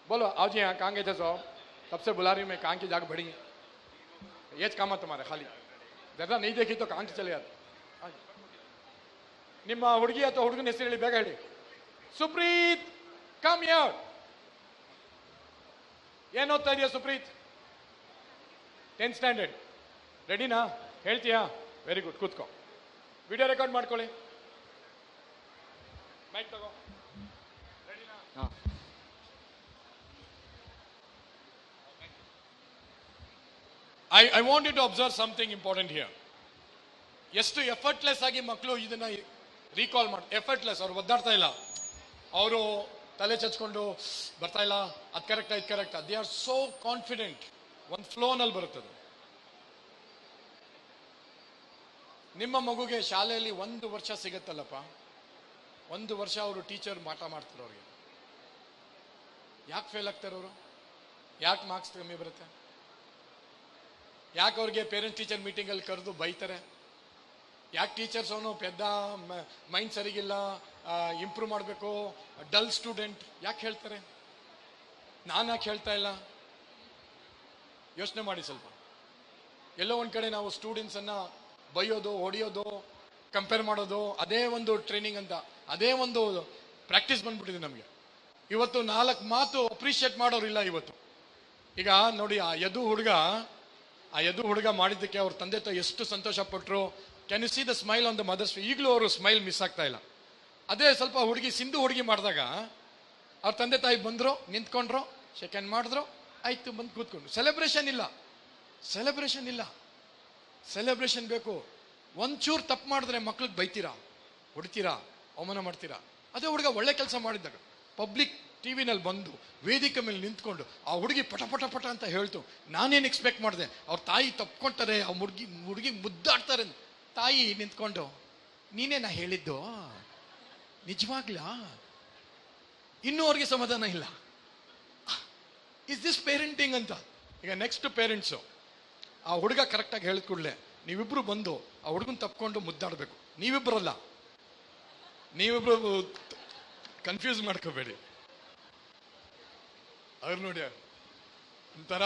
A: बोलो आओ जी यहाँ, कहाँ गए थे? सो तब से बुला रही हूँ मैं, कहाँ की जाग बढ़ी. ये काम है तुम्हारे, खाली जरा नहीं देखी तो कहाँ की चले जाते. ನಿಮ್ಮ ಹುಡುಗಿ ಅಥವಾ ಹುಡುಗನ ಹೆಸರು ಹೇಳಿ, ಬೇಗ ಹೇಳಿ. Supreeth, come here. ಏನು ಓದ್ತಾ ಇದೆಯಾ ಸುಪ್ರೀತ್? 10th standard. ರೆಡಿನಾ? ಹೇಳ್ತೀಯಾ? ವೆರಿ ಗುಡ್, ಕೂತ್ಕೋ. ವಿಡಿಯೋ ರೆಕಾರ್ಡ್ ಮಾಡ್ಕೊಳ್ಳಿ. ಮೈಕ್ ತಗೋ. ರೆಡಿನಾ? I want you to observe something important here. ಎಷ್ಟು ಎಫರ್ಟ್ಲೆಸ್ ಆಗಿ ಮಕ್ಕಳು ಇದನ್ನ ರೀಕಾಲ್ ಮಾಡಿ, ಎಫರ್ಟ್ಲೆಸ್. ಅವ್ರು ಒದ್ದಾಡ್ತಾ ಇಲ್ಲ, ಅವರು ತಲೆ ಚಚ್ಕೊಂಡು ಬರ್ತಾ ಇಲ್ಲ, ಅದು ಕರೆಕ್ಟ್, ಇದು correct. They are so confident. ಒಂದು ಫ್ಲೋನಲ್ಲಿ ಬರುತ್ತದೆ. ನಿಮ್ಮ ಮಗುಗೆ ಶಾಲೆಯಲ್ಲಿ 1 ವರ್ಷ ಸಿಗತ್ತಲ್ಲಪ್ಪ, 1 ವರ್ಷ ಅವರು ಟೀಚರ್ ಮಾಟ ಮಾಡ್ತಾರೆ. ಅವ್ರಿಗೆ ಯಾಕೆ ಫೇಲ್ ಆಗ್ತಾರೆ ಅವರು? ಯಾಕೆ ಮಾರ್ಕ್ಸ್ ಕಮ್ಮಿ ಬರುತ್ತೆ? ಯಾಕೆ ಅವ್ರಿಗೆ ಪೇರೆಂಟ್ಸ್ ಟೀಚರ್ ಮೀಟಿಂಗಲ್ಲಿ ಕರೆದು ಬೈತಾರೆ? ಯಾಕೆ ಟೀಚರ್ಸ್ ಅವನು ಪೆದ್ದ, ಮೈಂಡ್ ಸರಿಗಿಲ್ಲ, ಇಂಪ್ರೂವ್ ಮಾಡಬೇಕು, ಡಲ್ ಸ್ಟೂಡೆಂಟ್ ಯಾಕೆ ಹೇಳ್ತಾರೆ? ನಾನು ಯಾಕೆ ಹೇಳ್ತಾ ಇಲ್ಲ? ಯೋಚನೆ ಮಾಡಿ ಸ್ವಲ್ಪ. ಎಲ್ಲೋ ಒಂದು ಕಡೆ ನಾವು ಸ್ಟೂಡೆಂಟ್ಸನ್ನು ಬೈಯೋದು, ಹೊಡೆಯೋದು, ಕಂಪೇರ್ ಮಾಡೋದು, ಅದೇ ಒಂದು ಟ್ರೈನಿಂಗ್ ಅಂತ, ಅದೇ ಒಂದು ಪ್ರಾಕ್ಟೀಸ್ ಬಂದ್ಬಿಟ್ಟಿದೆ ನಮಗೆ. ಇವತ್ತು 4 ಮಾತು ಅಪ್ರಿಷಿಯೇಟ್ ಮಾಡೋರಿಲ್ಲ ಇವತ್ತು. ಈಗ ನೋಡಿ, ಆ ಯದು ಹುಡುಗ ಮಾಡಿದ್ದಕ್ಕೆ ಅವ್ರ ತಂದೆ ತಾಯಿ ಎಷ್ಟು ಸಂತೋಷ ಪಟ್ಟರು. Can you see the smile on the mothers? ಈಗಲೂ ಅವರು ಸ್ಮೈಲ್ ಮಿಸ್ ಆಗ್ತಾ ಇಲ್ಲ. ಅದೇ ಸ್ವಲ್ಪ ಸಿಂಧು ಹುಡುಗಿ ಮಾಡಿದಾಗ ಅವ್ರ ತಂದೆ ತಾಯಿ ಬಂದ್ರು, ನಿಂತ್ಕೊಂಡ್ರು, ಶೇಕ್ ಹ್ಯಾಂಡ್ ಮಾಡಿದ್ರು, ಆಯ್ತು, ಬಂದು ಕೂತ್ಕೊಂಡ್ರು. ಸೆಲೆಬ್ರೇಷನ್ ಇಲ್ಲ. ಸೆಲೆಬ್ರೇಷನ್ ಬೇಕು. ಒಂಚೂರು ತಪ್ಪು ಮಾಡಿದ್ರೆ ಮಕ್ಳಿಗೆ ಬೈತೀರಾ, ಹೊಡಿತೀರಾ, ಅವಮಾನ ಮಾಡ್ತೀರಾ. ಅದೇ ಹುಡುಗ ಒಳ್ಳೆ ಕೆಲಸ ಮಾಡಿದ್ದಾಗ ಪಬ್ಲಿಕ್ ಟಿವಿನಲ್ಲಿ ಬಂದು ವೇದಿಕೆ ಮೇಲೆ ನಿಂತ್ಕೊಂಡು ಆ ಹುಡುಗಿ ಪಟ ಪಟ ಪಟ ಅಂತ ಹೇಳ್ತು. ನಾನೇನು ಎಕ್ಸ್ಪೆಕ್ಟ್ ಮಾಡಿದೆ, ಅವ್ರ ತಾಯಿ ತಪ್ಕೊಂತಾರೆ, ಆ ಹುಡುಗಿ ಮುದ್ದಾಡ್ತಾರೆ. ತಾಯಿ ನಿಂತ್ಕೊಂಡು, ನೀನೇ ನಾ ಹೇಳಿದ್ದು ನಿಜವಾಗ್ಲಾ? ಇನ್ನೂ ಅವ್ರಿಗೆ ಸಮಾಧಾನ ಇಲ್ಲ. ಇಸ್ ದಿಸ್ ಪೇರೆಂಟಿಂಗ್ ಅಂತ. ಈಗ ನೆಕ್ಸ್ಟ್ ಪೇರೆಂಟ್ಸು, ಆ ಹುಡುಗ ಕರೆಕ್ಟಾಗಿ ಹೇಳಿದ ಕೂಡಲೇ ನೀವಿಬ್ರು ಬಂದು ಆ ಹುಡುಗನ ತಪ್ಕೊಂಡು ಮುದ್ದಾಡಬೇಕು. ನೀವಿಬ್ರು ಕನ್ಫ್ಯೂಸ್ ಮಾಡ್ಕೋಬೇಡಿ. ಅವ್ರು ನೋಡಿ ಒಂಥರ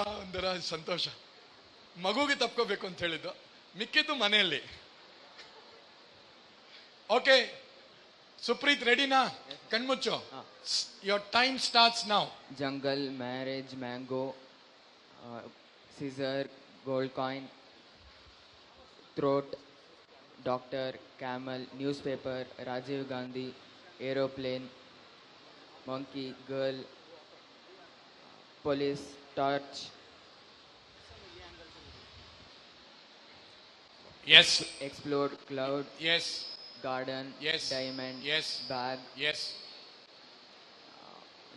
A: ಸಂತೋಷ. ಮಗುಗೆ ತಪ್ಕೋಬೇಕು ಅಂತ ಹೇಳಿದ್ದು, ಮಿಕ್ಕಿದ್ದು ಮನೆಯಲ್ಲಿ. ಓಕೆ ಸುಪ್ರೀತ್, ರೆಡಿನಾ? ಕಣ್ಮುಚ್ಚು. Your time starts now.
F: Jungle, marriage, mango, scissor, gold coin, throat, doctor, camel, newspaper, Rajiv Gandhi, aeroplane, monkey, girl, police, torch,
A: Yes.
F: explode, cloud,
A: Yes.
F: garden,
A: Yes.
F: diamond,
A: Yes.
F: bag,
A: Yes.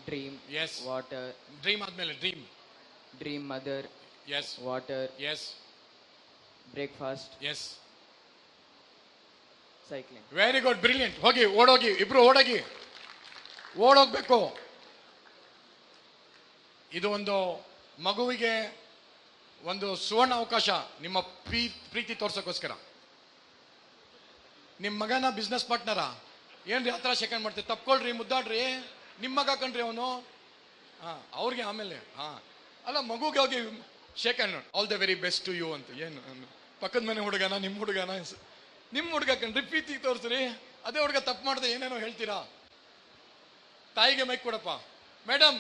F: dream,
A: Yes.
F: water,
A: dream ಆದ್ಮೇಲೆ
F: dream mother,
A: yes.
F: water,
A: yes.
F: breakfast,
A: yes.
F: cycling.
A: Very good, brilliant. ಓಡೋಗಿ, ಇಬ್ರು ಓಡೋಗ್ಬೇಕು. ಇದು ಒಂದು ಮಗುವಿಗೆ ಒಂದು ಸುವರ್ಣ ಅವಕಾಶ, ನಿಮ್ಮ ಪ್ರೀತಿ ತೋರ್ಸೋಕ್ಕೋಸ್ಕರ. ನಿಮ್ಮ ಮಗನ ಬಿಸ್ನೆಸ್ ಪಾರ್ಟ್ನರ ಏನ್ರಿ ಹತ್ರ ಸೆಕೆಂಡ್ ಮಾಡ್ತೀವಿ? ತಪ್ಕೊಳ್ರಿ, ಮುದ್ದಾಡ್ರಿ. ನಿಮ್ಮ ಮಗ ಕಣ್ರಿ ಅವನು. ಅವ್ರಿಗೆ ಆಮೇಲೆ ಅಲ್ಲ, ಮಗುಗೆ ಹೋಗಿ shake hand, all the very best to you ಅಂತ. ಏನು ಪಕ್ಕದ ಮನೆ ಹುಡುಗನ, ನಿಮ್ಮ ಹುಡುಗ ಕಣ್ರಿ, ಪ್ರೀತಿ ತೋರಿಸ್ರಿ. ಅದೇ ಹುಡುಗ ತಪ್ಪು ಮಾಡಿದೆ ಏನೇನೋ ಹೇಳ್ತೀರಾ. ತಾಯಿಗೆ ಮೈಕ್ ಕೊಡಪ್ಪ. ಮೇಡಮ್,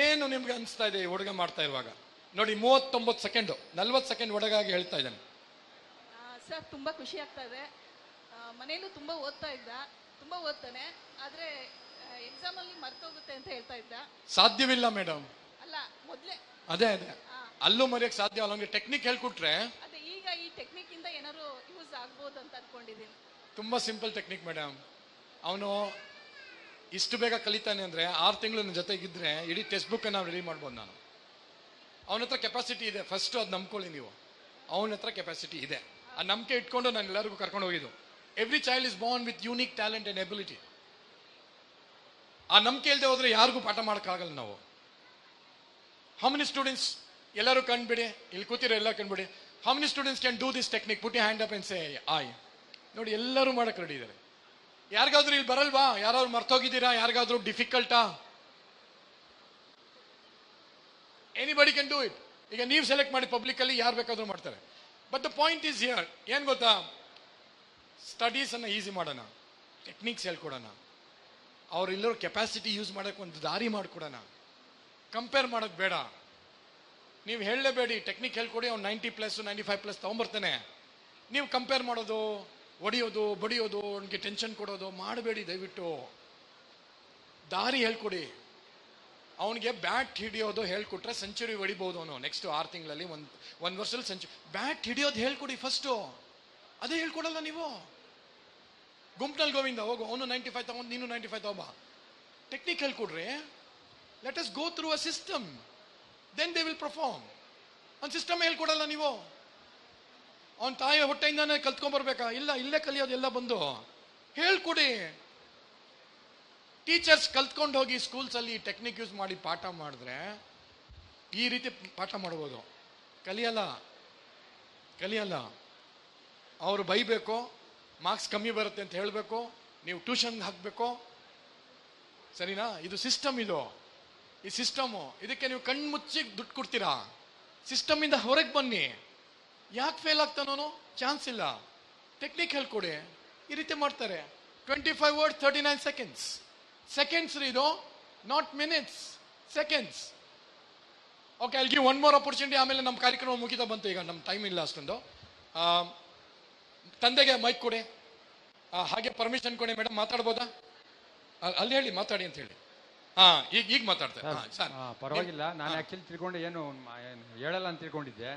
A: ಏನು ನಿಮ್ಗೆ ಅನಿಸ್ತಾ ಇದೆ ಈ ಹುಡುಗ ಮಾಡ್ತಾ ಇರುವಾಗ? ನೋಡಿ, 39 ಸೆಕೆಂಡು, 40 ಸೆಕೆಂಡ್ ಒಳಗಾಗಿ ಹೇಳ್ತಾ ಇದ್ದಾನೆ.
G: ಸರ್, ತುಂಬ ಖುಷಿ ಆಗ್ತಾ ಇದೆ. ಮನೆಯಲ್ಲೂ ತುಂಬ ಓದ್ತಾನೆ, ಆದರೆ ಎಕ್ಸಾಮಲ್ಲಿ ಮರ್ತೋಗುತ್ತೆ ಅಂತ ಹೇಳ್ತಾ ಇದ್ದ.
A: ಸಾಧ್ಯವಿಲ್ಲ ಮೇಡಮ್.
G: ಅಲ್ಲ, ಮೊದಲೇ
A: ಅದೇ ಅಲ್ಲೂ ಮರೆಯಕ್ಕೆ ಸಾಧ್ಯ ಅಲ್ಲ. ಅವನಿಗೆ ಟೆಕ್ನಿಕ್ ಹೇಳ್ಕೊಟ್ರೆ
G: ಅದೇ ಈಗ ಈ ಟೆಕ್ನಿಕ್ ಇಂದ ಏನಾದ್ರು ಯೂಸ್ ಆಗ್ಬೋದು ಅಂತ ಅನ್ಕೊಂಡಿದ್ದೀನಿ.
A: ತುಂಬಾ ಸಿಂಪಲ್ ಟೆಕ್ನಿಕ್ ಮೇಡಮ್. ಅವನು ಇಷ್ಟು ಬೇಗ ಕಲಿತಾನೆ ಅಂದ್ರೆ 6 ತಿಂಗಳು ನನ್ನ ಜೊತೆಗಿದ್ರೆ ಇಡೀ ಟೆಕ್ಸ್ಟ್ ಬುಕ್ ನಾವು ರೆಡಿ ಮಾಡ್ಬೋದು ನಾನು. ಅವನ ಹತ್ರ ಕೆಪಾಸಿಟಿ ಇದೆ, ಫಸ್ಟ್ ಅದು ನಂಬ್ಕೊಳ್ಳಿ ನೀವು. ಅವನ ಹತ್ರ ಕೆಪಾಸಿಟಿ ಇದೆ, ಆ ನಂಬಿಕೆ ಇಟ್ಕೊಂಡು ನಾನು ಎಲ್ಲರಿಗೂ ಕರ್ಕೊಂಡು ಹೋಗಿದ್ದು. Every child is Born with unique talent and ability. ಆ ನಂಬಿಕೆ ಇಲ್ಲದೆ ಹೋದ್ರೆ ಯಾರಿಗೂ ಪಾಠ ಮಾಡೋಕ್ಕಾಗಲ್ಲ ನಾವು. ಹೌ ಮೆನಿ ಸ್ಟೂಡೆಂಟ್ಸ್, ಎಲ್ಲರೂ ಕಂಡ್ಬಿಡಿ, ಇಲ್ಲಿ ಕೂತಿರೋ ಎಲ್ಲ ಕಂಡ್ಬಿಡಿ. How many students can do this technique? Put you hand up and say I. ನೋಡಿ, ಎಲ್ಲರೂ ಮಾಡಕ್ ರೆಡಿ ಇದ್ದಾರೆ. ಯಾರಿಗಾದ್ರೂ ಇಲ್ಲಿ ಬರಲ್ವಾ? ಯಾರಾದ್ರೂ ಮರ್ತೋಗಿದ್ದೀರಾ? ಯಾರಿಗಾದ್ರೂ ಡಿಫಿಕಲ್ಟಾ? Anybody can do it. ಈಗ ನೀವು ಸೆಲೆಕ್ಟ್ ಮಾಡಿ ಪಬ್ಲಿಕ್ ಅಲ್ಲಿ ಯಾರು ಬೇಕಾದ್ರೂ ಮಾಡ್ತಾರೆ. But the point is here, ಏನ್ ಗೊತ್ತಾ, ಸ್ಟಡೀಸ್ ಅನ್ನ ಈಸಿ ಮಾಡೋಣ, ಟೆಕ್ನಿಕ್ಸ್ ಹೇಳ್ಕೊಡೋಣ, ಅವ್ರೆಲ್ಲರೂ ಕೆಪಾಸಿಟಿ ಯೂಸ್ ಮಾಡಕ್ಕೆ ಒಂದು ದಾರಿ ಮಾಡ್ಕೊಡೋಣ. ಕಂಪೇರ್ ಮಾಡೋದು ಬೇಡ. ನೀವು ಹೇಳಲೇಬೇಡಿ ಟೆಕ್ನಿಕ್ ಹೇಳ್ಕೊಡಿ, ಅವ್ನು 90+, 95+ ತಗೊಂಬರ್ತಾನೆ. ನೀವು ಕಂಪೇರ್ ಮಾಡೋದು, ಹೊಡಿಯೋದು, ಬಡಿಯೋದು, ಅವನಿಗೆ ಟೆನ್ಷನ್ ಕೊಡೋದು ಮಾಡಬೇಡಿ ದಯವಿಟ್ಟು. ದಾರಿ ಹೇಳ್ಕೊಡಿ. ಅವನಿಗೆ ಬ್ಯಾಟ್ ಹಿಡಿಯೋದು ಹೇಳ್ಕೊಟ್ರೆ ಸೆಂಚುರಿ ಹೊಡಿಬಹುದು ಅವನು. ನೆಕ್ಸ್ಟ್ 6 ತಿಂಗಳಲ್ಲಿ ಒಂದು ವರ್ಷದಲ್ಲಿ ಸೆಂಚುರಿ. ಬ್ಯಾಟ್ ಹಿಡಿಯೋದು ಹೇಳ್ಕೊಡಿ ಫಸ್ಟು. ಅದೇ ಹೇಳ್ಕೊಡಲ್ಲ ನೀವು. ಗುಂಪ್ನಲ್ಲಿ ಗೋವಿಂದ ಹೋಗು, ಅವನು 95 ತಗೊಂಡು ನೀನು 95 ತಗೊಂಬ. ಟೆಕ್ನಿಕ್ ಹೇಳ್ಕೊಡ್ರಿ. Let us go through a system, then they will perform. ಒಂದು ಸಿಸ್ಟಮ್ ಹೇಳ್ಕೊಡಲ್ಲ ನೀವು. ಅವನ ತಾಯಿ ಹೊಟ್ಟೆಯಿಂದಾನೆ ಕಲ್ತ್ಕೊಂಡ್ಬರ್ಬೇಕಾ? ಇಲ್ಲ, ಇಲ್ಲೇ ಕಲಿಯೋದು ಎಲ್ಲ ಬಂದು. ಹೇಳ್ಕೊಡಿ. ಟೀಚರ್ಸ್ ಕಲ್ತ್ಕೊಂಡು ಹೋಗಿ ಸ್ಕೂಲ್ಸ್ ಅಲ್ಲಿ ಟೆಕ್ನಿಕ್ ಯೂಸ್ ಮಾಡಿ ಪಾಠ ಮಾಡಿದ್ರೆ ಈ ರೀತಿ ಪಾಠ ಮಾಡ್ಬೋದು. ಕಲಿಯಲ್ಲ. ಅವರು ಬೈಬೇಕು, ಮಾರ್ಕ್ಸ್ ಕಮ್ಮಿ ಬರುತ್ತೆ ಅಂತ ಹೇಳಬೇಕು, ನೀವು ಟ್ಯೂಷನ್ಗೆ ಹಾಕಬೇಕು. ಸರಿನಾ? ಇದು ಸಿಸ್ಟಮ್. ಈ ಸಿಸ್ಟಮು. ಇದಕ್ಕೆ ನೀವು ಕಣ್ಣು ಮುಚ್ಚಿ ದುಡ್ಡು ಕೊಡ್ತೀರಾ? ಸಿಸ್ಟಮ್ ಇಂದ ಹೊರಗೆ ಬನ್ನಿ. ಯಾಕೆ ಫೇಲ್ ಆಗ್ತಾನೋ? ಚಾನ್ಸ್ ಇಲ್ಲ. ಟೆಕ್ನಿಕ್ ಹೇಳ್ಕೊಡಿ. ಈ ರೀತಿ ಮಾಡ್ತಾರೆ. 25 words 39 seconds. ಸೆಕೆಂಡ್ಸ್ ಇದು, not minutes, seconds. Okay, I give one more opportunity. ಆಮೇಲೆ ನಮ್ಮ ಕಾರ್ಯಕ್ರಮ ಮುಗಿತಾ ಬಂತು. ಈಗ ನಮ್ಮ ಟೈಮ್ ಇಲ್ಲ ಅಷ್ಟೊಂದು. ತಂದೆಗೆ ಮೈಕ್ ಕೊಡಿ, ಹಾಗೆ ಪರ್ಮಿಷನ್ ಕೊಡಿ. ಮೇಡಮ್ ಮಾತಾಡ್ಬೋದಾ? ಅಲ್ಲಿ ಹೇಳಿ, ಮಾತಾಡಿ ಅಂತ ಹೇಳಿ. ಈಗ ಮಾತಾಡ್ತಾರೆ.
H: ಪರವಾಗಿಲ್ಲ. ನಾನು ಆಕ್ಚುಲಿ ತಿಳ್ಕೊಂಡು ಏನು ಹೇಳಲ್ಲ ಅಂತ ತಿಳ್ಕೊಂಡಿದ್ದೆ.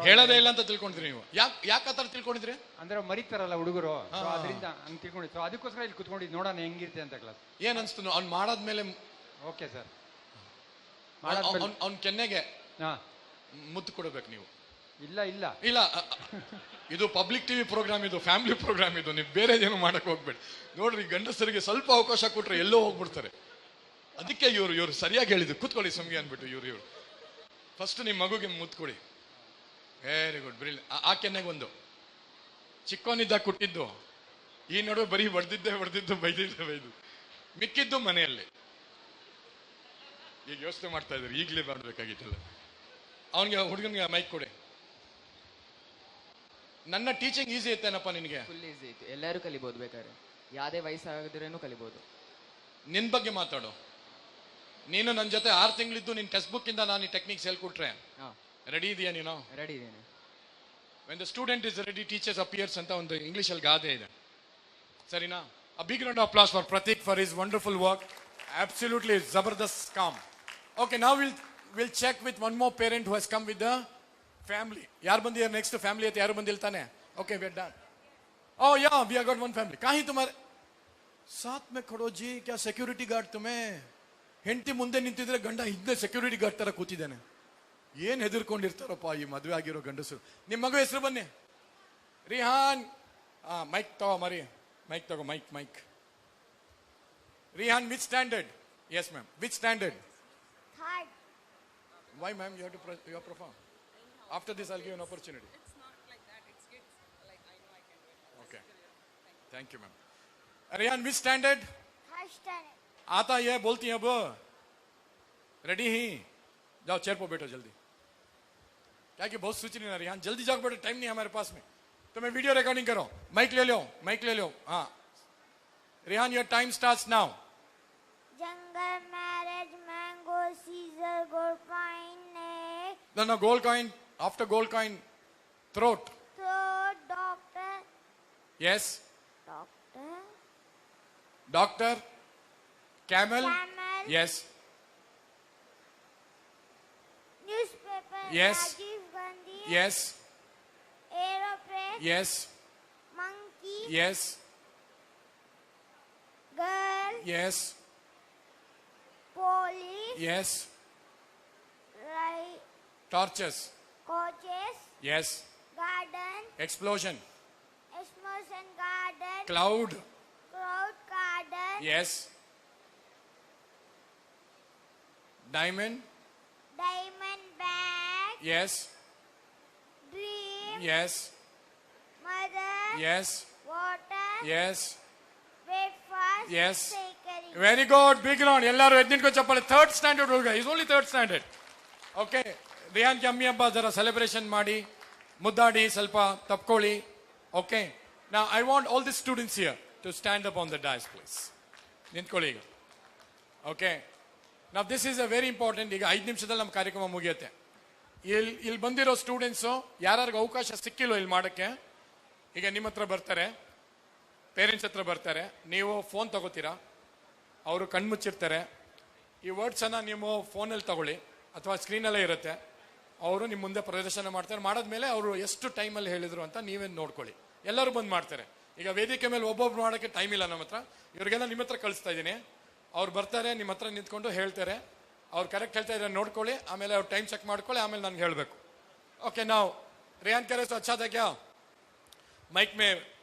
A: ಹೇಳೋದೇ ಇಲ್ಲ ಅಂತ ತಿಳ್ಕೊಂಡಿದ್ರಿ ನೀವು? ಯಾಕೆ ಆ ಥರ ತಿಳ್ಕೊಂಡಿದ್ರಿ?
H: ಅಂದ್ರೆ ಮರಿತಾರಲ್ಲ ಹುಡುಗರು, ಅದರಿಂದ ಹಂಗೆ ತಿಳ್ಕೊಂಡಿದ್ದು. ಅದಕ್ಕೋಸ್ಕರ ಇಲ್ಲಿ ಕುತ್ಕೊಂಡಿದ್ದು, ನೋಡೋಣ ಹೆಂಗಿರುತ್ತೆ ಅಂತ ಕ್ಲಾಸ್.
A: ಏನ್ ಅನ್ಸ್ತು ಅವ್ನು ಮಾಡಾದ್ಮೇಲೆ?
H: Okay sir.
A: ಅವ್ನ ಕೆನ್ನೆಗೆ ಮುತ್ತು ಕೊಡಬೇಕು ನೀವು.
H: ಇಲ್ಲ,
A: ಇದು ಪಬ್ಲಿಕ್ ಟಿವಿ ಪ್ರೋಗ್ರಾಮ್, ಇದು ಫ್ಯಾಮಿಲಿ ಪ್ರೋಗ್ರಾಮ್. ಇದು ನೀವು ಬೇರೆ ಏನು ಮಾಡಕ್ ಹೋಗ್ಬೇಡಿ. ನೋಡ್ರಿ, ಗಂಡಸರಿಗೆ ಸ್ವಲ್ಪ ಅವಕಾಶ ಕೊಟ್ರೆ ಎಲ್ಲೋ ಹೋಗ್ಬಿಡ್ತಾರೆ. ಅದಕ್ಕೆ ಇವ್ರು ಸರಿಯಾಗಿ ಹೇಳಿದ್ರು, ಕೂತ್ಕೊಳ್ಳಿ ಸ್ವಾಮಿ ಅಂದ್ಬಿಟ್ಟು. ಇವ್ರು ಫಸ್ಟ್ ನಿಮ್ಮ ಮಗುಗೆ ಮುತ್ತು ಕೊಡಿ. Very good, Brill. ಆ ಕೆನ್ನೆಗೆ ಒಂದು ಚಿಕ್ಕವನಿದ್ದಾಗ ಕೊಟ್ಟಿದ್ದು. ಈ ನಡುವೆ ಬರೀ ಹೊಡೆದಿದ್ದು ಬೈದು ಮಿಕ್ಕಿದ್ದು ಮನೆಯಲ್ಲಿ. ಈಗ ಯೋಚನೆ ಮಾಡ್ತಾ ಇದ್ದಾರೆ, ಈಗಲೇ ಮಾಡ್ಬೇಕಾಗಿತ್ತಲ್ಲ. ಅವನಿಗೆ ಹುಡುಗನಿಗೆ ಮೈಕ್ ಕೊಡಿ. ನನ್ನ ಟೀಚಿಂಗ್ ಈಸಿ ಐತೇನಪ್ಪ ನಿನಗೆ?
F: ಫುಲ್ ಈಸಿ ಇತ್ತು. ಎಲ್ಲರೂ ಕಲಿಬಹುದು, ಬೇಕಾದ್ರೆ ಯಾವುದೇ ವಯಸ್ಸಾಗಿದ್ರೇನು ಕಲಿಬಹುದು.
A: ನಿನ್ ಬಗ್ಗೆ ಮಾತಾಡು. ನೀನು ನನ್ನ ಜೊತೆ 6 ತಿಂಗಳಿದ್ದು ನಿನ್ ಟೆಕ್ಸ್ಟ್ ಬುಕ್ ಇಂದ ನಾನು ಈ ಟೆಕ್ನಿಕ್ಸ್ ಹೇಳ್ಕೊಟ್ರೆ ರೆಡಿ ಇದೆಯಾ ನೀನು?
F: ರೆಡಿ ಇದ್ದೀನಿ.
A: When the student is ready teachers appears ಅಂತ ಒಂದು ಇಂಗ್ಲಿಷಲ್ಲಿ ಗಾದೆ ಇದೆ. ಸರಿನಾ? A big round of applause for Prateek for his wonderful work. Absolutely zabardast calm. Okay, now we'll check with one more parent who has come with the family. Yaar bandi next family ate yaru bandil tane? Okay, we're done. Oh yeah, we have got one family. Kahi tumhare साथ में खड़ो जी, क्या security guard तुम्हें? ಹೆಂಡತಿ ಮುಂದೆ ನಿಂತಿದ್ರೆ ಗಂಡ ಹಿಂದೆ ಸೆಕ್ಯೂರಿಟಿ ಗಾರ್ಡ್ ತರ ಕೂತಿದ್ದಾನೆ. ಏನ್ ಹೆದರ್ಕೊಂಡಿರ್ತಾರಪ್ಪ ಈ ಮದುವೆ ಆಗಿರೋ ಗಂಡಸರು. ನಿಮ್ಮ ಮಗು ಹೆಸರು ಬನ್ನಿ. ರಿಹಾನ್. ಮೈಕ್ ತಗೋ ಮರಿ, ಮೈಕ್ ತಗೋ, mic. Rihan, which standard? Yes, ma'am. Which standard?
B: Third.
A: Why, ma'am? You have to perform. After this, I'll give you an opportunity.
D: It's not like that. It's kids. Like, I know I can do it.
A: Okay. Thank you, ma'am. Rihan, which standard?
B: Third standard.
A: आता है बोलती हैं अब. रेडी ही? जाओ चेयर पर बैठो जल्दी. क्या कि बहुत सूचनी ना रिहान, जल्दी जाओ बैठो, टाइम नहीं हमारे पास में. तो मैं वीडियो रिकॉर्डिंग करो. माइक ले लो. हाँ. Rihan, your time starts now.
B: Jungle marriage, mango, Caesar, gold coin, neck.
A: No, gold coin. After gold coin, throat.
B: Throat, doctor.
A: Yes.
B: Doctor.
A: Camel.
B: Camel.
A: Yes.
B: Newspaper. Rajiv Gandhi.
A: Yes.
B: Aeroplane.
A: Yes.
B: Monkey.
A: Yes.
B: Girl.
A: Yes.
B: Police.
A: Yes.
B: Right.
A: Torches.
B: Coaches.
A: Yes.
B: Garden.
A: Explosion.
B: Explosion garden.
A: Cloud.
B: Crowd garden.
A: Yes. Diamond.
B: Diamond bag.
A: Yes.
B: Dream.
A: Yes.
B: Mother.
A: Yes.
B: Water.
A: Yes.
B: Breakfast.
A: Yes.
B: Bakery.
A: Very good big round. ಎಲ್ಲರೂ ಎದ್ದು ನಿಂತ್ಕೊಂಡು ಚಪ್ಪಾಳೆ. ಥರ್ಡ್ ಸ್ಟ್ಯಾಂಡರ್ಡ್ ಹುಡುಗ, is only third standard. Okay, ರಿಯಾನ್ಗೆ ಅಮ್ಮಿ ಹಬ್ಬ ಜರ ಸೆಲೆಬ್ರೇಷನ್ ಮಾಡಿ, ಮುದ್ದಾಡಿ, ಸ್ವಲ್ಪ ತಪ್ಕೊಳ್ಳಿ. ಓಕೆ, ನಾ I want all the students here to stand up on the dais please. ನಿಂತ್ಕೊಳ್ಳಿ ಈಗ. ಓಕೆ, ನಾವು this is a very important. ಈಗ 5 ನಿಮಿಷದಲ್ಲಿ ನಮ್ಮ ಕಾರ್ಯಕ್ರಮ ಮುಗಿಯುತ್ತೆ. ಇಲ್ಲಿ ಬಂದಿರೋ ಸ್ಟೂಡೆಂಟ್ಸು ಯಾರ್ಯಾರಿಗೆ ಅವಕಾಶ ಸಿಕ್ಕಿಲ್ಲೋ ಇಲ್ಲಿ ಮಾಡೋಕ್ಕೆ, ಈಗ ನಿಮ್ಮ ಹತ್ರ ಬರ್ತಾರೆ, ಪೇರೆಂಟ್ಸ್ ಹತ್ರ ಬರ್ತಾರೆ, ನೀವು ಫೋನ್ ತಗೋತೀರಾ, ಅವರು ಕಣ್ಮುಚ್ಚಿರ್ತಾರೆ. ಈ ವರ್ಡ್ಸನ್ನು ನೀವು ಫೋನಲ್ಲಿ ತಗೊಳ್ಳಿ ಅಥವಾ ಸ್ಕ್ರೀನಲ್ಲೇ ಇರುತ್ತೆ. ಅವರು ನಿಮ್ಮ ಮುಂದೆ ಪ್ರದರ್ಶನ ಮಾಡ್ತಾರೆ. ಮಾಡಿದ್ಮೇಲೆ ಅವರು ಎಷ್ಟು ಟೈಮಲ್ಲಿ ಹೇಳಿದ್ರು ಅಂತ ನೀವೇ ನೋಡ್ಕೊಳ್ಳಿ. ಎಲ್ಲರೂ ಬಂದು ಮಾಡ್ತಾರೆ. ಈಗ ವೇದಿಕೆ ಮೇಲೆ ಒಬ್ಬೊಬ್ರು ಮಾಡೋಕ್ಕೆ ಟೈಮ್ ಇಲ್ಲ ನಮ್ಮ ಹತ್ರ. ಇವರಿಗೆಲ್ಲ ನಿಮ್ಮ ಹತ್ರ ಕಳಿಸ್ತಾ ಇದ್ದೀನಿ. ಅವ್ರು ಬರ್ತಾರೆ, ನಿಮ್ಮ ಹತ್ರ ನಿಂತ್ಕೊಂಡು ಹೇಳ್ತಾರೆ. ಅವ್ರು ಕರೆಕ್ಟ್ ಹೇಳ್ತಾ ಇದ್ದಾರೆ ನೋಡ್ಕೊಳ್ಳಿ. ಆಮೇಲೆ ಅವ್ರು ಟೈಮ್ ಚೆಕ್ ಮಾಡ್ಕೊಳ್ಳಿ. ಆಮೇಲೆ ನನಗೆ ಹೇಳಬೇಕು. ಓಕೆ, ನಾವು ರಿಯಾನ್ ಕರೆ ಅಚ್ಚಾ ಥಾ ಕ್ಯಾ? ಮೈಕ್ ಮೇ.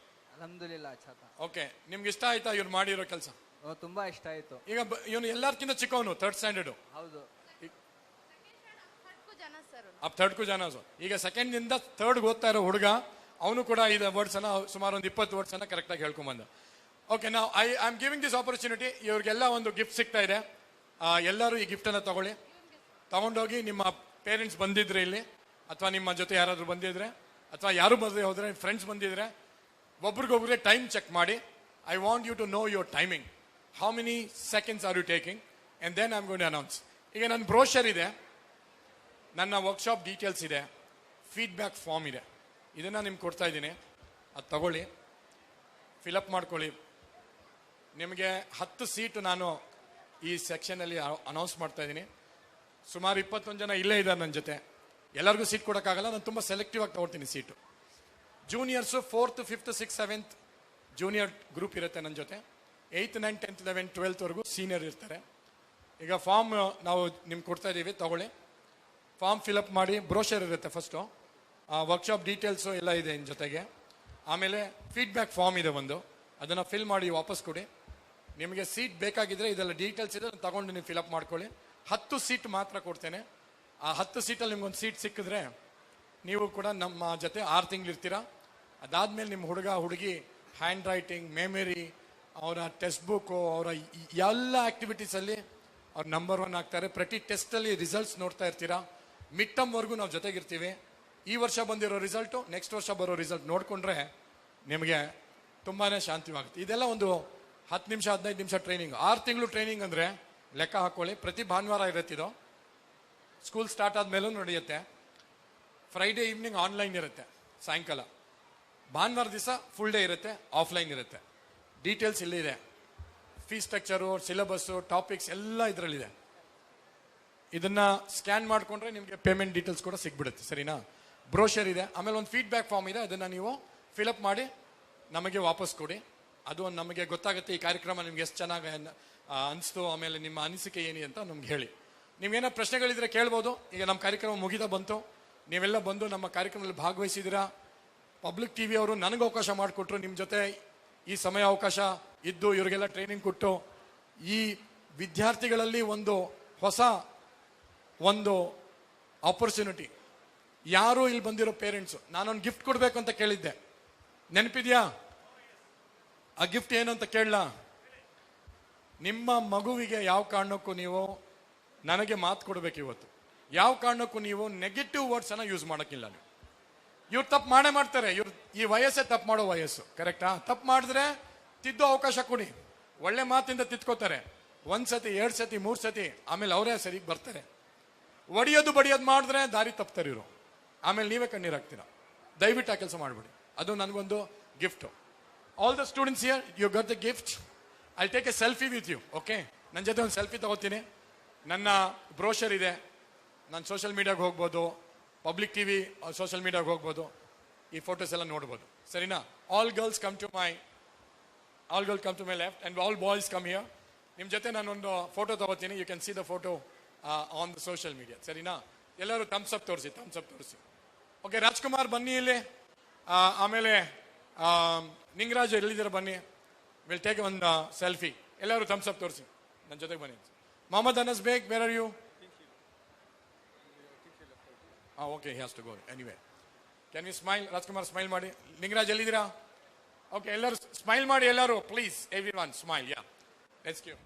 F: ಅಲ್ಹಮ್ದುಲಿಲ್ಲಾ ಅಚ್ಚಾ ಥಾ.
A: ಓಕೆ, ನಿಮ್ಗೆ ಇಷ್ಟ ಆಯ್ತಾ ಇವ್ರು ಮಾಡಿರೋ ಕೆಲಸ?
F: ತುಂಬಾ ಇಷ್ಟ ಆಯ್ತು.
A: ಈಗ ಇವನು ಎಲ್ಲರಿಗಿಂತ ಚಿಕ್ಕವನು, ಥರ್ಡ್ ಸ್ಟ್ಯಾಂಡರ್ಡು.
F: ಹೌದು.
A: ಅಪ್ ಥರ್ಡ್ ಕು ಜಾನ. ಈಗ ಸೆಕೆಂಡ್ ಇಂದ ಥರ್ಡ್ ಓದ್ತಾ ಇರೋ ಹುಡುಗ, ಅವನು ಕೂಡ ಇದು ವರ್ಡ್ಸ್ ಅನ್ನ ಸುಮಾರು ಒಂದು 20 ವರ್ಡ್ಸ್ ಅನ್ನ ಕರೆಕ್ಟ್ ಆಗಿ ಹೇಳ್ಕೊಂಬಂದ. ಓಕೆ, ನಾವು I am giving this opportunity. ಇವ್ರಿಗೆಲ್ಲ ಒಂದು ಗಿಫ್ಟ್ ಸಿಗ್ತಾ ಇದೆ. ಎಲ್ಲರೂ ಈ ಗಿಫ್ಟ್ ಅನ್ನ ತಗೊಳ್ಳಿ. ತಗೊಂಡೋಗಿ ನಿಮ್ಮ ಪೇರೆಂಟ್ಸ್ ಬಂದಿದ್ರೆ ಇಲ್ಲಿ, ಅಥವಾ ನಿಮ್ಮ ಜೊತೆ ಯಾರಾದ್ರೂ ಬಂದಿದ್ರೆ, ಅಥವಾ ಯಾರು ಬಂದ್ರೆ ಹೋದ್ರೆ ಫ್ರೆಂಡ್ಸ್ ಬಂದಿದ್ರೆ, ಒಬ್ರಿಗೊಬ್ರಿಗೆ ಟೈಮ್ ಚೆಕ್ ಮಾಡಿ. I want you to know your timing. How many seconds are you taking, and then I am going to announce. ಈಗ ನನ್ನ ಬ್ರೋಷರ್ ಇದೆ, ನನ್ನ ವರ್ಕ್ಶಾಪ್ ಡೀಟೇಲ್ಸ್ ಇದೆ, ಫೀಡ್ಬ್ಯಾಕ್ ಫಾರ್ಮ್ ಇದೆ. ಇದನ್ನು ನಿಮ್ಗೆ ಕೊಡ್ತಾ ಇದ್ದೀನಿ. ಅದು ತಗೊಳ್ಳಿ, ಫಿಲಪ್ ಮಾಡ್ಕೊಳ್ಳಿ. ನಿಮಗೆ 10 ಸೀಟು ನಾನು ಈ ಸೆಕ್ಷನಲ್ಲಿ ಅನೌನ್ಸ್ ಮಾಡ್ತಾ ಇದ್ದೀನಿ. ಸುಮಾರು 21 ಜನ ಇಲ್ಲೇ ಇದ್ದಾರೆ ನನ್ನ ಜೊತೆ. ಎಲ್ಲರಿಗೂ ಸೀಟ್ ಕೊಡೋಕ್ಕಾಗಲ್ಲ, ನಾನು ತುಂಬ ಸೆಲೆಕ್ಟಿವ್ ಆಗಿ ತಗೊಳ್ತೀನಿ seat. Juniors 4th, 5th, 6th, 7th junior group ಇರುತ್ತೆ ನನ್ನ ಜೊತೆ. 8th, 9th, 10th, 11th, 12thವರೆಗೂ senior ಇರ್ತಾರೆ. ಈಗ ಫಾರ್ಮ್ ನಾವು ನಿಮ್ಗೆ ಕೊಡ್ತಾ ಇದ್ದೀವಿ, ತಗೊಳ್ಳಿ. ಫಾರ್ಮ್ ಫಿಲಪ್ ಮಾಡಿ. ಬ್ರೋಷರ್ ಇರುತ್ತೆ ಫಸ್ಟು, ವರ್ಕ್ಶಾಪ್ ಡೀಟೇಲ್ಸು ಎಲ್ಲ ಇದೆ ಇನ್ನು ಜೊತೆಗೆ. ಆಮೇಲೆ ಫೀಡ್ಬ್ಯಾಕ್ ಫಾರ್ಮ್ ಇದೆ ಒಂದು, ಅದನ್ನು ಫಿಲ್ ಮಾಡಿ ವಾಪಸ್ ಕೊಡಿ. ನಿಮಗೆ ಸೀಟ್ ಬೇಕಾಗಿದ್ರೆ ಇದೆಲ್ಲ ಡೀಟೇಲ್ಸ್ ಇದೆ, ತಗೊಂಡು ನೀವು ಫಿಲಪ್ ಮಾಡ್ಕೊಳ್ಳಿ. 10 ಸೀಟ್ ಮಾತ್ರ ಕೊಡ್ತೇನೆ. ಆ 10 ಸೀಟಲ್ಲಿ ನಿಮ್ಗೊಂದು ಸೀಟ್ ಸಿಕ್ಕಿದ್ರೆ ನೀವು ಕೂಡ ನಮ್ಮ ಜೊತೆ 6 ತಿಂಗಳು ಇರ್ತೀರ. ಅದಾದಮೇಲೆ ನಿಮ್ಮ ಹುಡುಗ ಹುಡುಗಿ ಹ್ಯಾಂಡ್ ರೈಟಿಂಗ್, ಮೆಮರಿ, ಅವರ ಟೆಕ್ಸ್ಟ್ ಬುಕ್ಕು, ಅವರ ಎಲ್ಲ ಆ್ಯಕ್ಟಿವಿಟೀಸಲ್ಲಿ ಅವ್ರು ನಂಬರ್ 1 ಆಗ್ತಾರೆ. ಪ್ರತಿ ಟೆಸ್ಟಲ್ಲಿ ರಿಸಲ್ಟ್ಸ್ ನೋಡ್ತಾ ಇರ್ತೀರಾ. ಮಿಡ್ ಟರ್ಮ್ವರೆಗೂ ನಾವು ಜೊತೆಗಿರ್ತೀವಿ. ಈ ವರ್ಷ ಬಂದಿರೋ ರಿಸಲ್ಟು ನೆಕ್ಸ್ಟ್ ವರ್ಷ ಬರೋ ರಿಸಲ್ಟ್ ನೋಡಿಕೊಂಡ್ರೆ ನಿಮಗೆ ತುಂಬಾ ಶಾಂತಿವಾಗುತ್ತೆ. ಇದೆಲ್ಲ ಒಂದು 10 ನಿಮಿಷ 15 ನಿಮಿಷ ಟ್ರೈನಿಂಗ್. 6 ತಿಂಗಳು ಟ್ರೈನಿಂಗ್ ಅಂದರೆ ಲೆಕ್ಕ ಹಾಕ್ಕೊಳ್ಳಿ. ಪ್ರತಿ ಭಾನುವಾರ ಇರುತ್ತಿದ್ದು. ಸ್ಕೂಲ್ ಸ್ಟಾರ್ಟ್ ಆದಮೇಲೂ ನಡೆಯುತ್ತೆ. ಫ್ರೈಡೇ ಈವ್ನಿಂಗ್ ಆನ್ಲೈನ್ ಇರುತ್ತೆ, ಸಾಯಂಕಾಲ. ಭಾನುವಾರ ದಿವಸ ಫುಲ್ ಡೇ ಇರುತ್ತೆ, ಆಫ್ಲೈನ್ ಇರುತ್ತೆ. ಡೀಟೇಲ್ಸ್ ಇಲ್ಲಿದೆ. ಫೀಸ್ ಸ್ಟ್ರಕ್ಚರು, ಸಿಲೆಬಸ್ಸು, ಟಾಪಿಕ್ಸ್ ಎಲ್ಲ ಇದರಲ್ಲಿದೆ. ಇದನ್ನು ಸ್ಕ್ಯಾನ್ ಮಾಡಿಕೊಂಡ್ರೆ ನಿಮಗೆ ಪೇಮೆಂಟ್ ಡೀಟೇಲ್ಸ್ ಕೂಡ ಸಿಗ್ಬಿಡುತ್ತೆ, ಸರಿನಾ? ಬ್ರೋಷರ್ ಇದೆ. ಆಮೇಲೆ ಒಂದು ಫೀಡ್ಬ್ಯಾಕ್ ಫಾರ್ಮ್ ಇದೆ, ಅದನ್ನು ನೀವು ಫಿಲಪ್ ಮಾಡಿ ನಮಗೆ ವಾಪಸ್ ಕೊಡಿ. ಅದು ನಮಗೆ ಗೊತ್ತಾಗುತ್ತೆ ಈ ಕಾರ್ಯಕ್ರಮ ನಿಮ್ಗೆ ಎಷ್ಟು ಚೆನ್ನಾಗಿ ಅನಿಸ್ತು, ಆಮೇಲೆ ನಿಮ್ಮ ಅನಿಸಿಕೆ ಏನಿ ಅಂತ ನಮ್ಗೆ ಹೇಳಿ. ನೀವೇನೋ ಪ್ರಶ್ನೆಗಳಿದ್ರೆ ಕೇಳ್ಬೋದು. ಈಗ ನಮ್ಮ ಕಾರ್ಯಕ್ರಮ ಮುಗಿತಾ ಬಂತು, ನೀವೆಲ್ಲ ಬಂದು ನಮ್ಮ ಕಾರ್ಯಕ್ರಮದಲ್ಲಿ ಭಾಗವಹಿಸಿದ್ದೀರಾ. ಪಬ್ಲಿಕ್ ಟಿ ವಿ ಅವರು ನನಗೆ ಅವಕಾಶ ಮಾಡಿಕೊಟ್ರು, ನಿಮ್ಮ ಜೊತೆ ಈ ಸಮಯ ಅವಕಾಶ ಇದ್ದು ಇವರಿಗೆಲ್ಲ ಟ್ರೈನಿಂಗ್ ಕೊಟ್ಟು ಈ ವಿದ್ಯಾರ್ಥಿಗಳಲ್ಲಿ ಒಂದು ಹೊಸ ಒಂದು ಆಪರ್ಚುನಿಟಿ. ಯಾರು ಇಲ್ಲಿ ಬಂದಿರೋ ಪೇರೆಂಟ್ಸು ನಾನೊಂದು ಗಿಫ್ಟ್ ಕೊಡಬೇಕು ಅಂತ ಕೇಳಿದ್ದೆ, ನೆನಪಿದ್ಯಾ? ಆ ಗಿಫ್ಟ್ ಏನು ಅಂತ ಕೇಳಲ್ಲ. ನಿಮ್ಮ ಮಗುವಿಗೆ ಯಾವ ಕಾರಣಕ್ಕೂ ನೀವು ನನಗೆ ಮಾತು ಕೊಡಬೇಕು ಇವತ್ತು. ಯಾವ ಕಾರಣಕ್ಕೂ ನೀವು ನೆಗೆಟಿವ್ ವರ್ಡ್ಸನ್ನು ಯೂಸ್ ಮಾಡೋಕ್ಕಿಲ್ಲ. ನೀವು ಇವ್ರು ತಪ್ಪು ಮಾಡೇ ಮಾಡ್ತಾರೆ. ಇವ್ರು ಈ ವಯಸ್ಸೇ ತಪ್ಪು ಮಾಡೋ ವಯಸ್ಸು, ಕರೆಕ್ಟಾ? ತಪ್ಪು ಮಾಡಿದ್ರೆ ತಿದ್ದೋ ಅವಕಾಶ ಕೊಡಿ. ಒಳ್ಳೆ ಮಾತಿಂದ ತಿದ್ಕೋತಾರೆ. 1 ಸತಿ 2 ಸತಿ 3 ಸತಿ, ಆಮೇಲೆ ಅವರೇ ಸರಿ ಬರ್ತಾರೆ. ಒಡೆಯೋದು ಬಡಿಯೋದು ಮಾಡಿದ್ರೆ ದಾರಿ ತಪ್ತಾರೆ ಇವರು, ಆಮೇಲೆ ನೀವೇ ಕಣ್ಣೀರು ಹಾಕ್ತೀರಾ. ದಯವಿಟ್ಟು ಆ ಕೆಲಸ ಮಾಡಬೇಡಿ. ಅದು ನನಗೊಂದು gift. All the students here, you got the gift. I take a selfie with you. Okay, ನನ್ನ ಜೊತೆ ಒಂದು ಸೆಲ್ಫಿ ತಗೋತೀನಿ. ನನ್ನ ಬ್ರೋಷರ್ ಇದೆ, ನಾನು ಸೋಷಿಯಲ್ ಮೀಡಿಯಾಗೆ ಹೋಗ್ಬೋದು, ಪಬ್ಲಿಕ್ ಟಿವಿ ಸೋಷಿಯಲ್ ಮೀಡಿಯಾಗೆ ಹೋಗ್ಬೋದು, ಈ ಫೋಟೋಸ್ ಎಲ್ಲ ನೋಡ್ಬೋದು. ಸರಿನಾ? All girls come to my left and all boys come here. ನಿಮ್ಮ ಜೊತೆ ನಾನೊಂದು ಫೋಟೋ ತಗೋತೀನಿ. You can see the photo on the social media. ಸರಿನಾ? ಎಲ್ಲರೂ ಥಮ್ಸ್ ಅಪ್ ತೋರಿಸಿ. ಓಕೆ, ರಾಜ್ಕುಮಾರ್ ಬನ್ನಿ ಇಲ್ಲಿ. ಆಮೇಲೆ ನಿಂಗರಾಜ್ ಎಲ್ಲಿದ್ದೀರ ಬನ್ನಿ. ವಿಲ್ ಟೇಕ್ ಒಂದು ಸೆಲ್ಫಿ. ಎಲ್ಲರೂ ಥಮ್ಸ್ ಅಪ್ ತೋರಿಸಿ. ನನ್ನ ಜೊತೆಗೆ ಬನ್ನಿ. Mohammad Anas Baig, where are you? Okay, he has to go anyway. Can you smile? Rajkumar smile ಮಾಡಿ. ನಿಂಗರಾಜ್ ಎಲ್ಲಿದ್ದೀರಾ? ಓಕೆ, ಎಲ್ಲರೂ ಸ್ಮೈಲ್ ಮಾಡಿ. ಎಲ್ಲರೂ please, every one smile. Yeah, let's give.